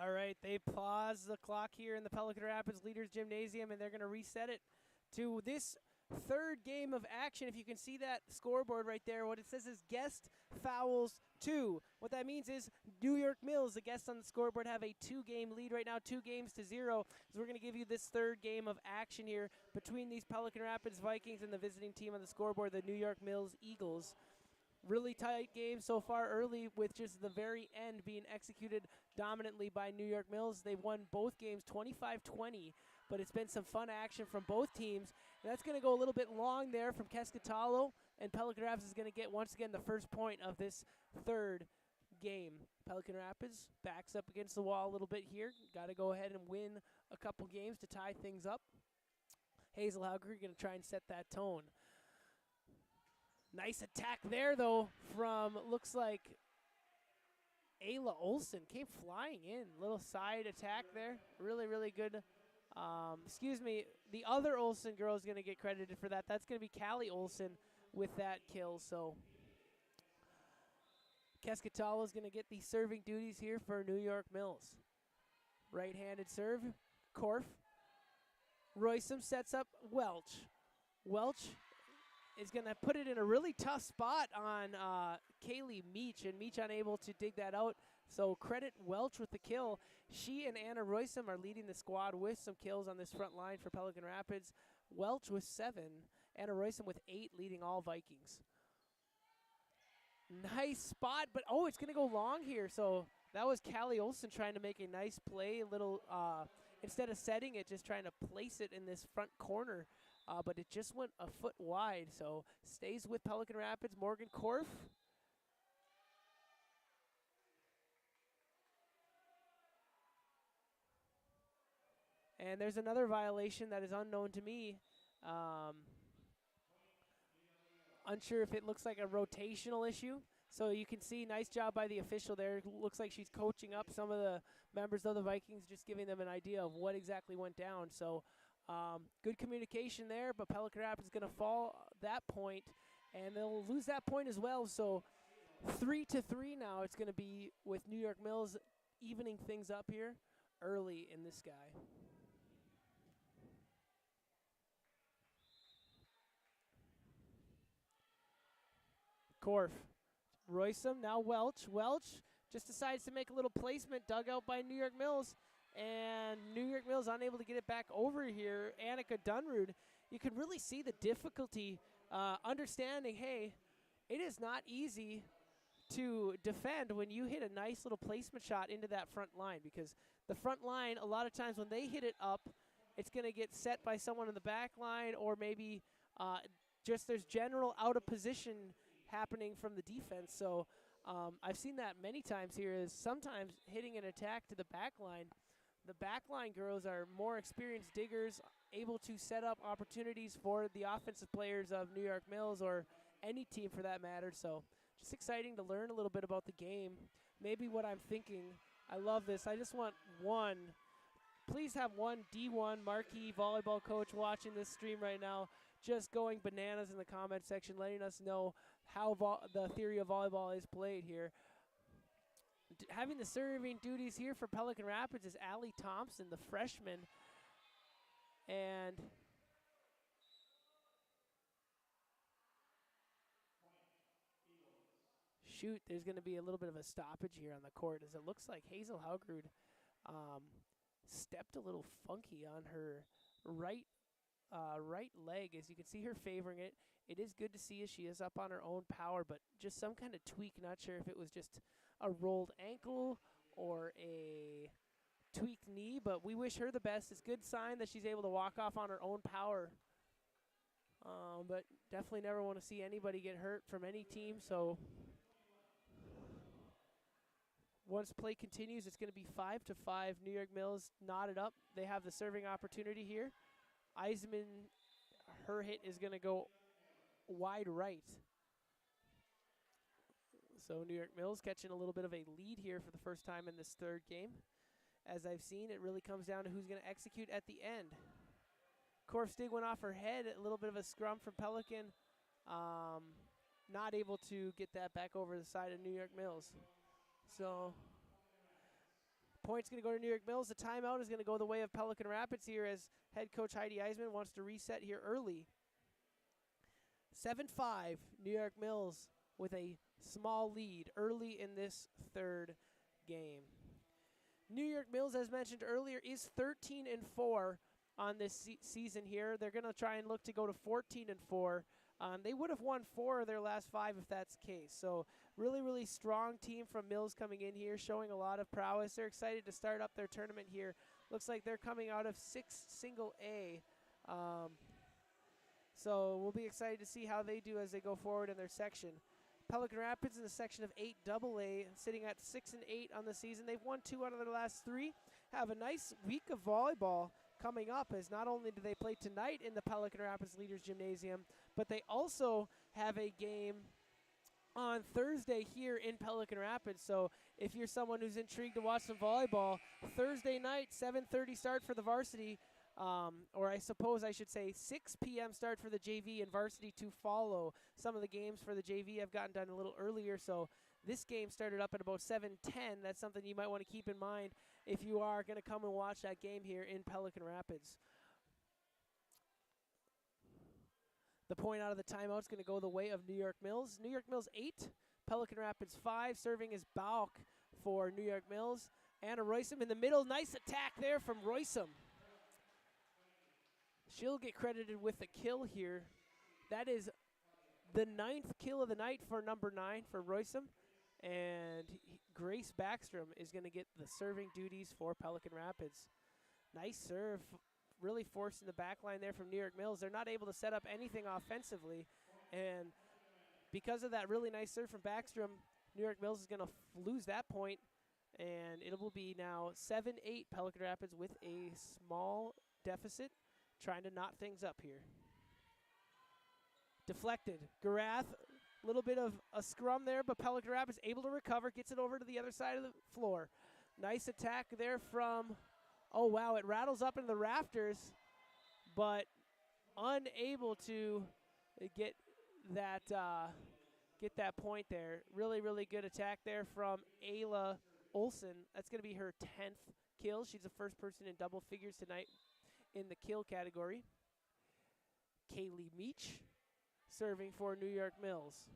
All right, they pause the clock here in the Pelican Rapids Leaders Gymnasium, and they're going to reset it to this third game of action. If you can see that scoreboard right there, what it says is guest fouls 2. What that means is New York Mills, the guests on the scoreboard, have a 2-game lead right now, 2-0. So we're going to give you this third game of action here between these Pelican Rapids Vikings and the visiting team on the scoreboard, the New York Mills Eagles. Really tight game so far early, with just the very end being executed dominantly by New York Mills. They've won both games 25-20, but it's been some fun action from both teams. And that's going to go a little bit long there from Keskitalo, and Pelican Rapids is going to get, once again, the first point of this third game. Pelican Rapids backs up against the wall a little bit here. Got to go ahead and win a couple games to tie things up. Hazel Hauger going to try and set that tone. Nice attack there, though, from, looks like, Ayla Olsen. Came flying in. Little side attack there. Really, really good. Excuse me, the other Olsen girl is going to get credited for that. That's going to be Callie Olsen with that kill. So Keskitalo is going to get the serving duties here for New York Mills. Right-handed serve, Korff. Roysum sets up Welch. Welch is going to put it in a really tough spot on Kaylee Meach, and Meach unable to dig that out. So credit Welch with the kill. She and Anna Roysum are leading the squad with some kills on this front line for Pelican Rapids. Welch with 7, Anna Roysum with 8, leading all Vikings. Nice spot, but oh, it's going to go long here. So that was Callie Olsen trying to make a nice play, a little, instead of setting it, just trying to place it in this front corner. But it just went a foot wide, so stays with Pelican Rapids. Morgan Korff. And there's another violation that is unknown to me. Unsure if it looks like a rotational issue. So you can see, nice job by the official there. Looks like she's coaching up some of the members of the Vikings, just giving them an idea of what exactly went down. So good communication there, but Pelican Rapids is going to fall that point, and they'll lose that point as well. So 3-3 now it's going to be, with New York Mills evening things up here early in this guy. Korff. Roysum, now Welch. Welch just decides to make a little placement, dug out by New York Mills. And New York Mills unable to get it back over here. Annika Dunrud, you can really see the difficulty understanding, hey, it is not easy to defend when you hit a nice little placement shot into that front line, because the front line, a lot of times when they hit it up, it's going to get set by someone in the back line, or maybe just there's general out of position happening from the defense. So I've seen that many times here, is sometimes hitting an attack to the back line. The backline girls are more experienced diggers, able to set up opportunities for the offensive players of New York Mills, or any team for that matter. So just exciting to learn a little bit about the game. Maybe what I'm thinking, I love this. I just want one, please have one D1 marquee volleyball coach watching this stream right now, just going bananas in the comment section, letting us know how the theory of volleyball is played here. Having the serving duties here for Pelican Rapids is Allie Thompson, the freshman. And shoot, there's going to be a little bit of a stoppage here on the court, as it looks like Hazel Haugrud stepped a little funky on her right leg. As you can see her favoring it. It is good to see as she is up on her own power, but just some kind of tweak. Not sure if it was just a rolled ankle or a tweaked knee, but we wish her the best. It's a good sign that she's able to walk off on her own power. But definitely never want to see anybody get hurt from any team. So once play continues, it's going to be 5-5. New York Mills knotted up. They have the serving opportunity here. Eisman, her hit is going to go wide right. So New York Mills catching a little bit of a lead here for the first time in this third game. As I've seen, it really comes down to who's going to execute at the end. Korff Stig went off her head, a little bit of a scrum from Pelican. Not able to get that back over the side of New York Mills. So point's going to go to New York Mills. The timeout is going to go the way of Pelican Rapids here, as head coach Heidi Eisman wants to reset here early. 7-5, New York Mills with a small lead early in this third game. New York Mills, as mentioned earlier, is 13-4 on this season here. They're going to try and look to go to 14-4. They would have won 4 of their last 5 if that's the case. So really, really strong team from Mills coming in here, showing a lot of prowess. They're excited to start up their tournament here. Looks like they're coming out of 6 single A. So we'll be excited to see how they do as they go forward in their section. Pelican Rapids in the section of 8 AA, sitting at 6-8 on the season. They've won 2 out of their last 3. Have a nice week of volleyball coming up, as not only do they play tonight in the Pelican Rapids Leaders Gymnasium, but they also have a game on Thursday here in Pelican Rapids. So if you're someone who's intrigued to watch some volleyball, Thursday night, 7:30 start for the varsity, or I suppose I should say 6 p.m. start for the JV, and varsity to follow. Some of the games for the JV have gotten done a little earlier, so this game started up at about 7:10. That's something you might want to keep in mind if you are going to come and watch that game here in Pelican Rapids. The point out of the timeout is going to go the way of New York Mills. New York Mills 8, Pelican Rapids 5. Serving is Bauk for New York Mills. Anna Roysum in the middle. Nice attack there from Roysum. She'll get credited with the kill here. That is the 9th kill of the night for number 9 for Roysum. And Grace Backstrom is going to get the serving duties for Pelican Rapids. Nice serve. Really forcing the back line there from New York Mills. They're not able to set up anything offensively. And because of that really nice serve from Backstrom, New York Mills is going to lose that point. And it will be now 7-8 Pelican Rapids with a small deficit, trying to knot things up here. Deflected. Garath, a little bit of a scrum there, but Pelican Rapids able to recover, gets it over to the other side of the floor. Nice attack there from, oh wow, it rattles up into the rafters, but unable to get that point there. Really, really good attack there from Ayla Olsen. That's going to be her 10th kill. She's the first person in double figures tonight in the kill category. Kaylee Meach serving for New York Mills.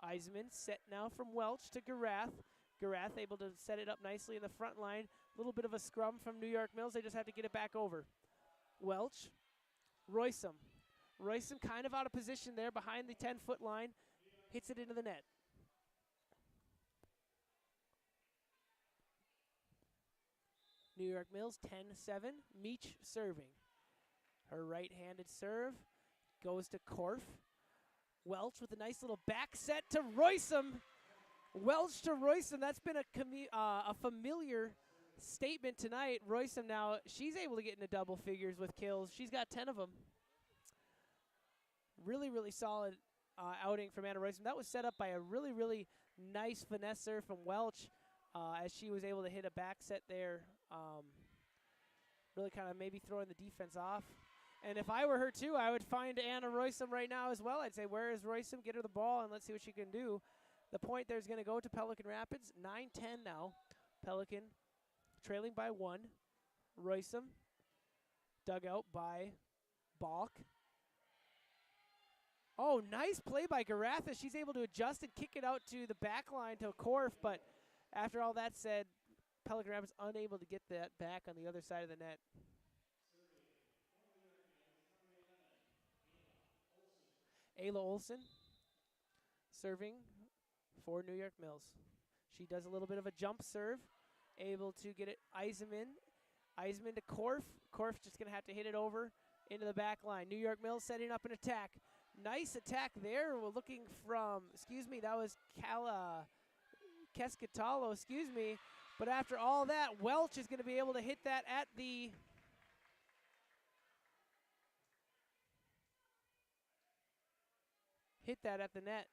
Eisman set now from Welch to Garath. Garath able to set it up nicely in the front line. little bit of a scrum from New York Mills. They just have to get it back over. Welch, Roysum. Roysum kind of out of position there behind the 10-foot line. Hits it into the net. New York Mills 10-7. Meach serving. Her right-handed serve goes to Korff. Welch with a nice little back set to Roysum. Welch to Roysum. That's been a familiar statement tonight. Roysum now, she's able to get into double figures with kills. She's got 10 of them. Really, really solid outing from Anna Roysum. That was set up by a really, really nice finesse serve from Welch as she was able to hit a back set there. Really kind of maybe throwing the defense off. And if I were her too, I would find Anna Roysum right now as well. I'd say, where is Roysum? Get her the ball and let's see what she can do. The point there is going to go to Pelican Rapids. 9-10 now. Pelican trailing by 1. Roysum dug out by Balk. Oh, nice play by Garatha. She's able to adjust and kick it out to the back line to Korff, but after all that said, Pelican Rapids unable to get that back on the other side of the net. Ayla Olsen serving for New York Mills. She does a little bit of a jump serve, able to get it Eisenman. Eisenman to Korff. Korff just going to have to hit it over into the back line. New York Mills setting up an attack. Nice attack there. We're looking from, that was Kescatalo, But after all that, Welch is going to be able to hit that at the net.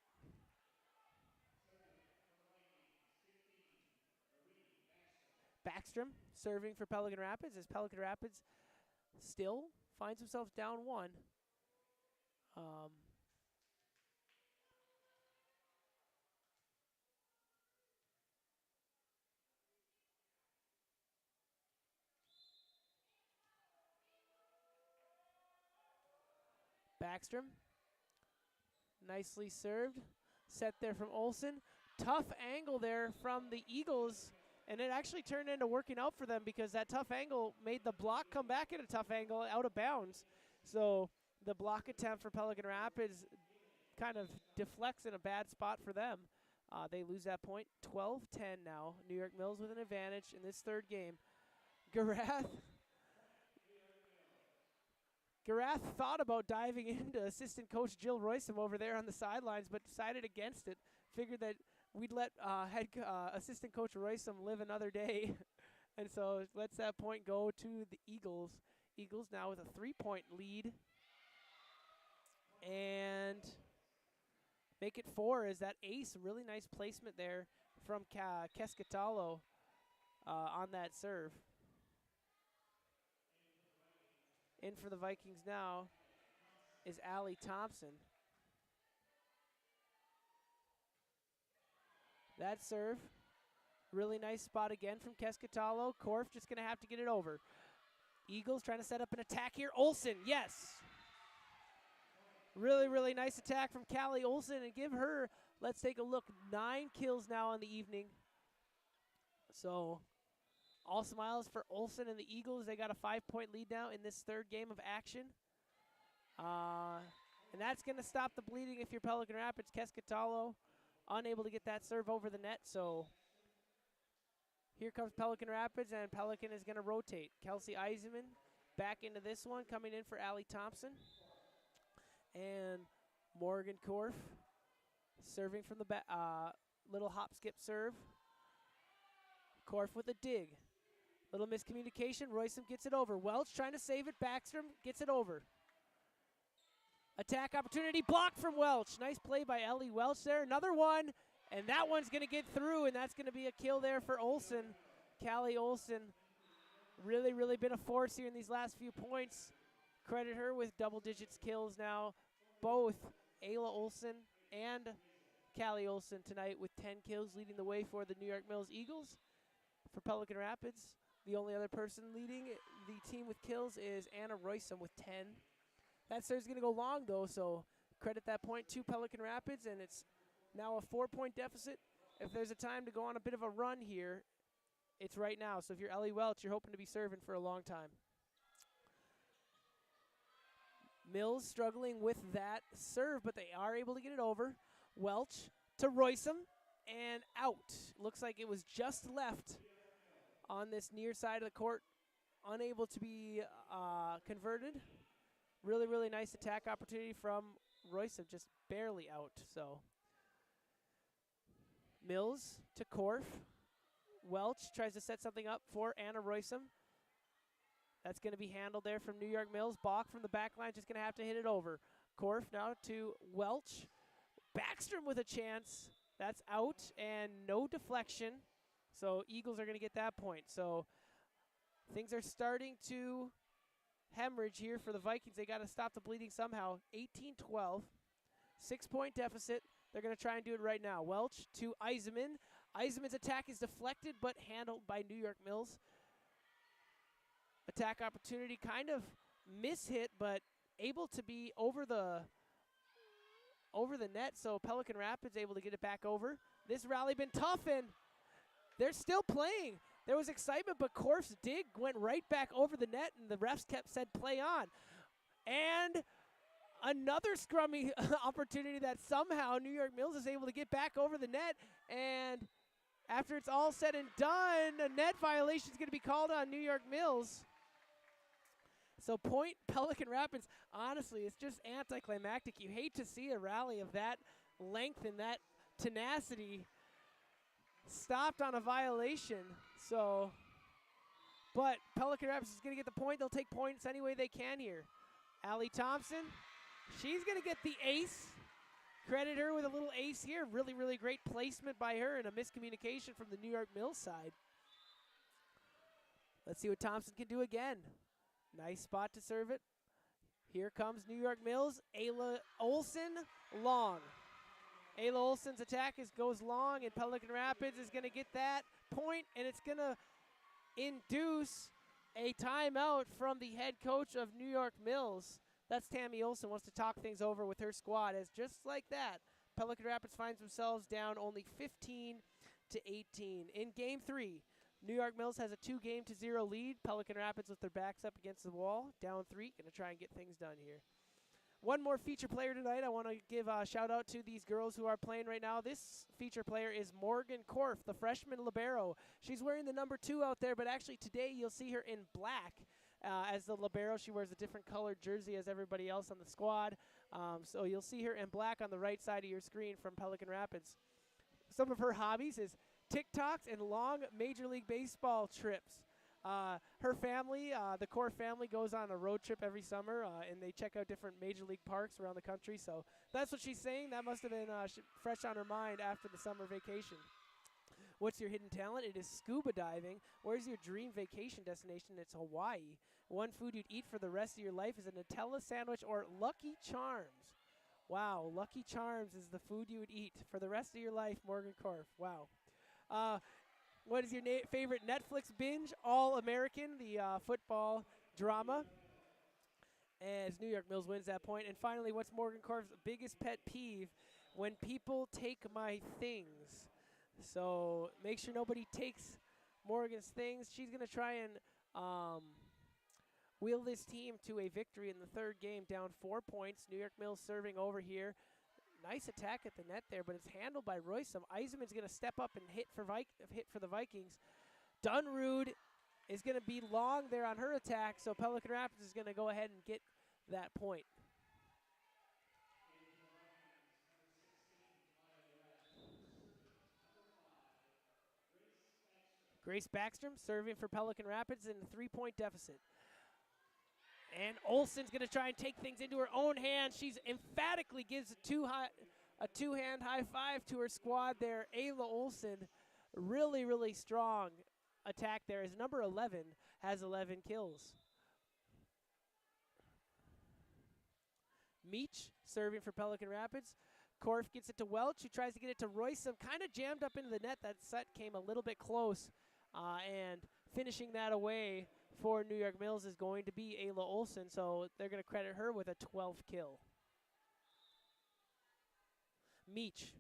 Backstrom serving for Pelican Rapids as Pelican Rapids still finds himself down 1. Backstrom, nicely served. Set there from Olsen. Tough angle there from the Eagles, and it actually turned into working out for them because that tough angle made the block come back at a tough angle out of bounds. So the block attempt for Pelican Rapids kind of deflects in a bad spot for them. They lose that point. 12-10 now. New York Mills with an advantage in this third game. Garath thought about diving into assistant coach Jill Roysum over there on the sidelines, but decided against it. Figured that we'd let assistant coach Roysum live another day. And so lets that point go to the Eagles. Eagles now with a 3-point lead. And make it 4 as that ace. Really nice placement there from Kescatalo on that serve. In for the Vikings now is Allie Thompson. That serve, really nice spot again from Kescatalo. Korff just going to have to get it over. Eagles trying to set up an attack here. Olsen, yes. Really, really nice attack from Callie Olsen, and give her, let's take a look, 9 kills now on the evening. So all smiles for Olsen and the Eagles. They got a 5-point lead now in this third game of action. And that's going to stop the bleeding if you're Pelican Rapids. Kescatalo unable to get that serve over the net. So here comes Pelican Rapids, and Pelican is going to rotate. Kelsey Eisenman back into this one, coming in for Allie Thompson. And Morgan Korff serving from the back. Little hop skip serve. Korff with a dig. Little miscommunication. Roysum gets it over. Welch trying to save it. Backstrom gets it over. Attack opportunity blocked from Welch. Nice play by Ellie Welch there. Another one, and that one's going to get through, and that's going to be a kill there for Olsen. Callie Olsen really, really been a force here in these last few points. Credit her with double digits kills now. Both Ayla Olsen and Callie Olsen tonight with 10 kills, leading the way for the New York Mills Eagles. For Pelican Rapids, the only other person leading the team with kills is Anna Roysum with 10. That serve's going to go long, though, so credit that point to Pelican Rapids, and it's now a 4-point deficit. If there's a time to go on a bit of a run here, it's right now. So if you're Ellie Welch, you're hoping to be serving for a long time. Mills struggling with that serve, but they are able to get it over. Welch to Roysum, and out. Looks like it was just left on this near side of the court, unable to be converted. Really, really nice attack opportunity from Roysum, just barely out. So Mills to Korff. Welch tries to set something up for Anna Roysum. That's going to be handled there from New York Mills. Bach from the back line, just going to have to hit it over. Korff now to Welch. Backstrom with a chance. That's out, and no deflection. So Eagles are going to get that point. So things are starting to hemorrhage here for the Vikings. They got to stop the bleeding somehow. 18-12, 6-point deficit. They're going to try and do it right now. Welch to Eisenman. Eisenman's attack is deflected but handled by New York Mills. Attack opportunity kind of mishit, but able to be over the net, so Pelican Rapids able to get it back over. This rally been tough, and they're still playing. There was excitement, but Korff's dig went right back over the net, and the refs said play on. And another scrummy opportunity that somehow New York Mills is able to get back over the net, and after it's all said and done, a net violation is going to be called on New York Mills. So point Pelican Rapids, honestly, it's just anticlimactic. You hate to see a rally of that length and that tenacity stopped on a violation. So, but Pelican Rapids is going to get the point. They'll take points any way they can here. Allie Thompson, she's going to get the ace. Credit her with a little ace here. Really, really great placement by her and a miscommunication from the New York Mills side. Let's see what Thompson can do again. Nice spot to serve it. Here comes New York Mills. Ayla Olsen, long. Ayla Olsen's attack goes long, and Pelican Rapids is going to get that point, and it's going to induce a timeout from the head coach of New York Mills. That's Tammy Olsen, wants to talk things over with her squad, as just like that, Pelican Rapids finds themselves down only 15-18. In Game 3, New York Mills has a 2-0 lead. Pelican Rapids with their backs up against the wall, down 3. Going to try and get things done here. One more feature player tonight. I want to give a shout out to these girls who are playing right now. This feature player is Morgan Korff, the freshman libero. She's wearing the number 2 out there, but actually today you'll see her in black as the libero. She wears a different colored jersey as everybody else on the squad. So you'll see her in black on the right side of your screen from Pelican Rapids. Some of her hobbies is TikToks and long Major League Baseball trips. Her family, the Korff family, goes on a road trip every summer, and they check out different Major League parks around the country. So that's what she's saying. That must have been fresh on her mind after the summer vacation. What's your hidden talent? It is scuba diving. Where's your dream vacation destination? It's Hawaii. One food you'd eat for the rest of your life is a Nutella sandwich or Lucky Charms. Wow, Lucky Charms is the food you would eat for the rest of your life, Morgan Korff. Wow. What is your favorite Netflix binge? All American, the football drama. As New York Mills wins that point. And finally, what's Morgan Korff's biggest pet peeve? When people take my things. So make sure nobody takes Morgan's things. She's going to try and wheel this team to a victory in the third game, down 4 points. New York Mills serving over here. Nice attack at the net there, but it's handled by Roysum. Eisenman's going to step up and hit for the Vikings. Dunrud is going to be long there on her attack, so Pelican Rapids is going to go ahead and get that point. Grace Backstrom serving for Pelican Rapids in a 3-point deficit. And Olsen's going to try and take things into her own hands. She's emphatically gives a two-hand high five to her squad there. Ayla Olsen, really, really strong attack there as number 11 has 11 kills. Meach serving for Pelican Rapids. Korff gets it to Welch, who tries to get it to Roysum. Kind of jammed up into the net. That set came a little bit close. And finishing that away for New York Mills is going to be Ayla Olsen, so they're going to credit her with a 12th kill. Meach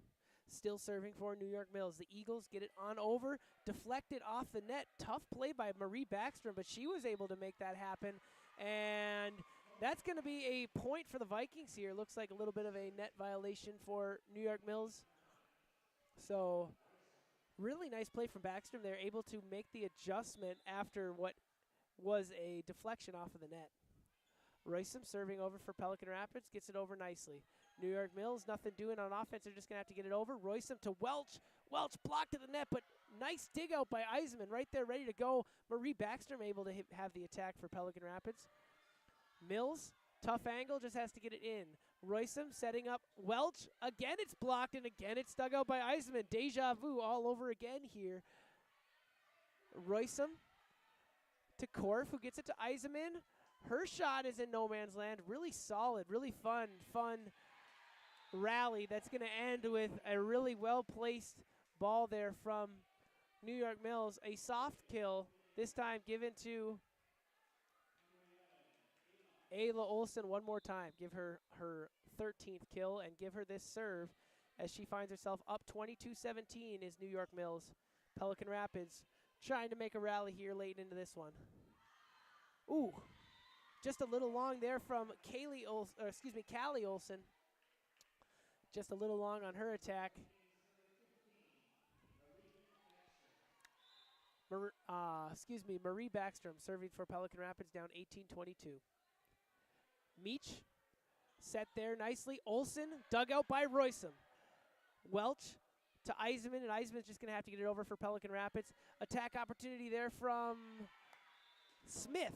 still serving for New York Mills. The Eagles get it on over, deflected off the net. Tough play by Marie Backstrom, but she was able to make that happen. And that's going to be a point for the Vikings here. Looks like a little bit of a net violation for New York Mills. So really nice play from Backstrom. They're able to make the adjustment after what was a deflection off of the net. Roysum serving over for Pelican Rapids, gets it over nicely. New York Mills, nothing doing on offense. They're just going to have to get it over. Roysum to Welch. Welch blocked at the net, but nice dig out by Eisenman right there, ready to go. Marie Backstrom able to have the attack for Pelican Rapids. Mills, tough angle, just has to get it in. Roysum setting up Welch. Again, it's blocked, and again, it's dug out by Eisenman. Deja vu all over again here. Roysum to Korff, who gets it to Eisenman. Her shot is in no man's land. Really solid, really fun rally that's going to end with a really well-placed ball there from New York Mills. A soft kill, this time given to Ayla Olsen one more time. Give her her 13th kill and give her this serve as she finds herself up 22-17 is New York Mills. Pelican Rapids trying to make a rally here late into this one. Ooh. Just a little long there from Callie Olsen. Just a little long on her attack. Marie Backstrom serving for Pelican Rapids down 18-22. Meach set there nicely. Olsen dug out by Roysum. Welch to Eisenman, and Eisenman's just going to have to get it over for Pelican Rapids. Attack opportunity there from Smith.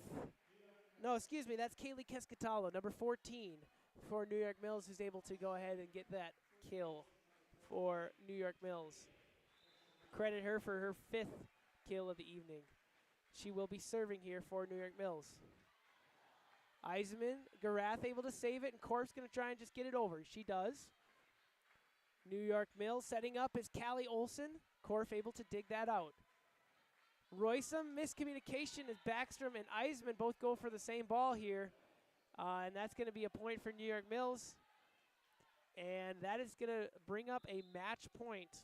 No, excuse me, that's Kaylee Kescatalo, number 14 for New York Mills, who's able to go ahead and get that kill for New York Mills. Credit her for her 5th kill of the evening. She will be serving here for New York Mills. Eisenman, Garath able to save it, and Korff's going to try and just get it over. She does. New York Mills setting up is Callie Olsen. Korff able to dig that out. Roysum, miscommunication as Backstrom and Eisenman both go for the same ball here. And that's going to be a point for New York Mills. And that is going to bring up a match point.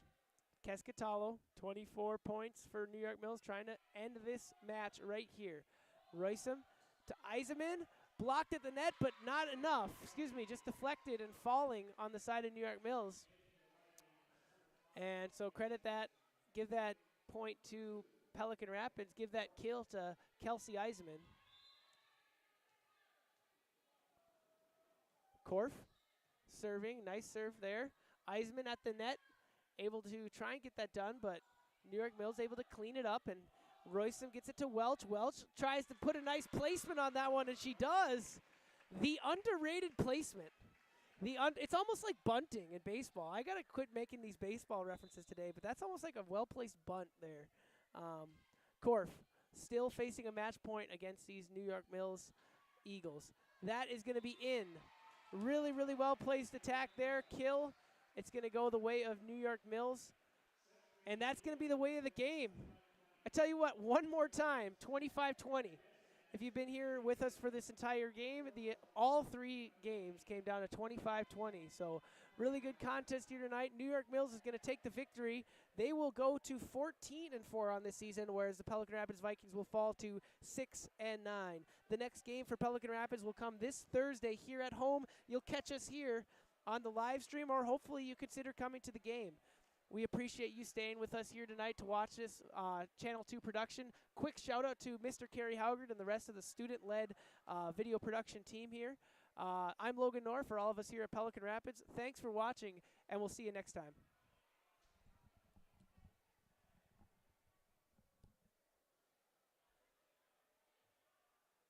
Kescatalo, 24 points for New York Mills, trying to end this match right here. Roysum to Eisenman, blocked at the net, but not enough. Excuse me, just deflected and falling on the side of New York Mills. And so credit that, give that point to Pelican Rapids, give that kill to Kelsey Eisenman. Korff serving, nice serve there. Eisenman at the net, able to try and get that done, but New York Mills able to clean it up, and Roysum gets it to Welch. Welch tries to put a nice placement on that one, and she does. The underrated placement. It's almost like bunting in baseball. I got to quit making these baseball references today, but that's almost like a well-placed bunt there. Korff still facing a match point against these New York Mills Eagles. That is going to be in. Really, really well-placed attack there. Kill. It's going to go the way of New York Mills. And that's going to be the way of the game. I tell you what, one more time, 25-20. If you've been here with us for this entire game, all 3 games came down to 25-20. So really good contest here tonight. New York Mills is going to take the victory. They will go to 14-4 on this season, whereas the Pelican Rapids Vikings will fall to 6-9. The next game for Pelican Rapids will come this Thursday here at home. You'll catch us here on the live stream, or hopefully you consider coming to the game. We appreciate you staying with us here tonight to watch this Channel 2 production. Quick shout out to Mr. Kerry Haugard and the rest of the student-led video production team here. I'm Logan Knorr for all of us here at Pelican Rapids. Thanks for watching, and we'll see you next time.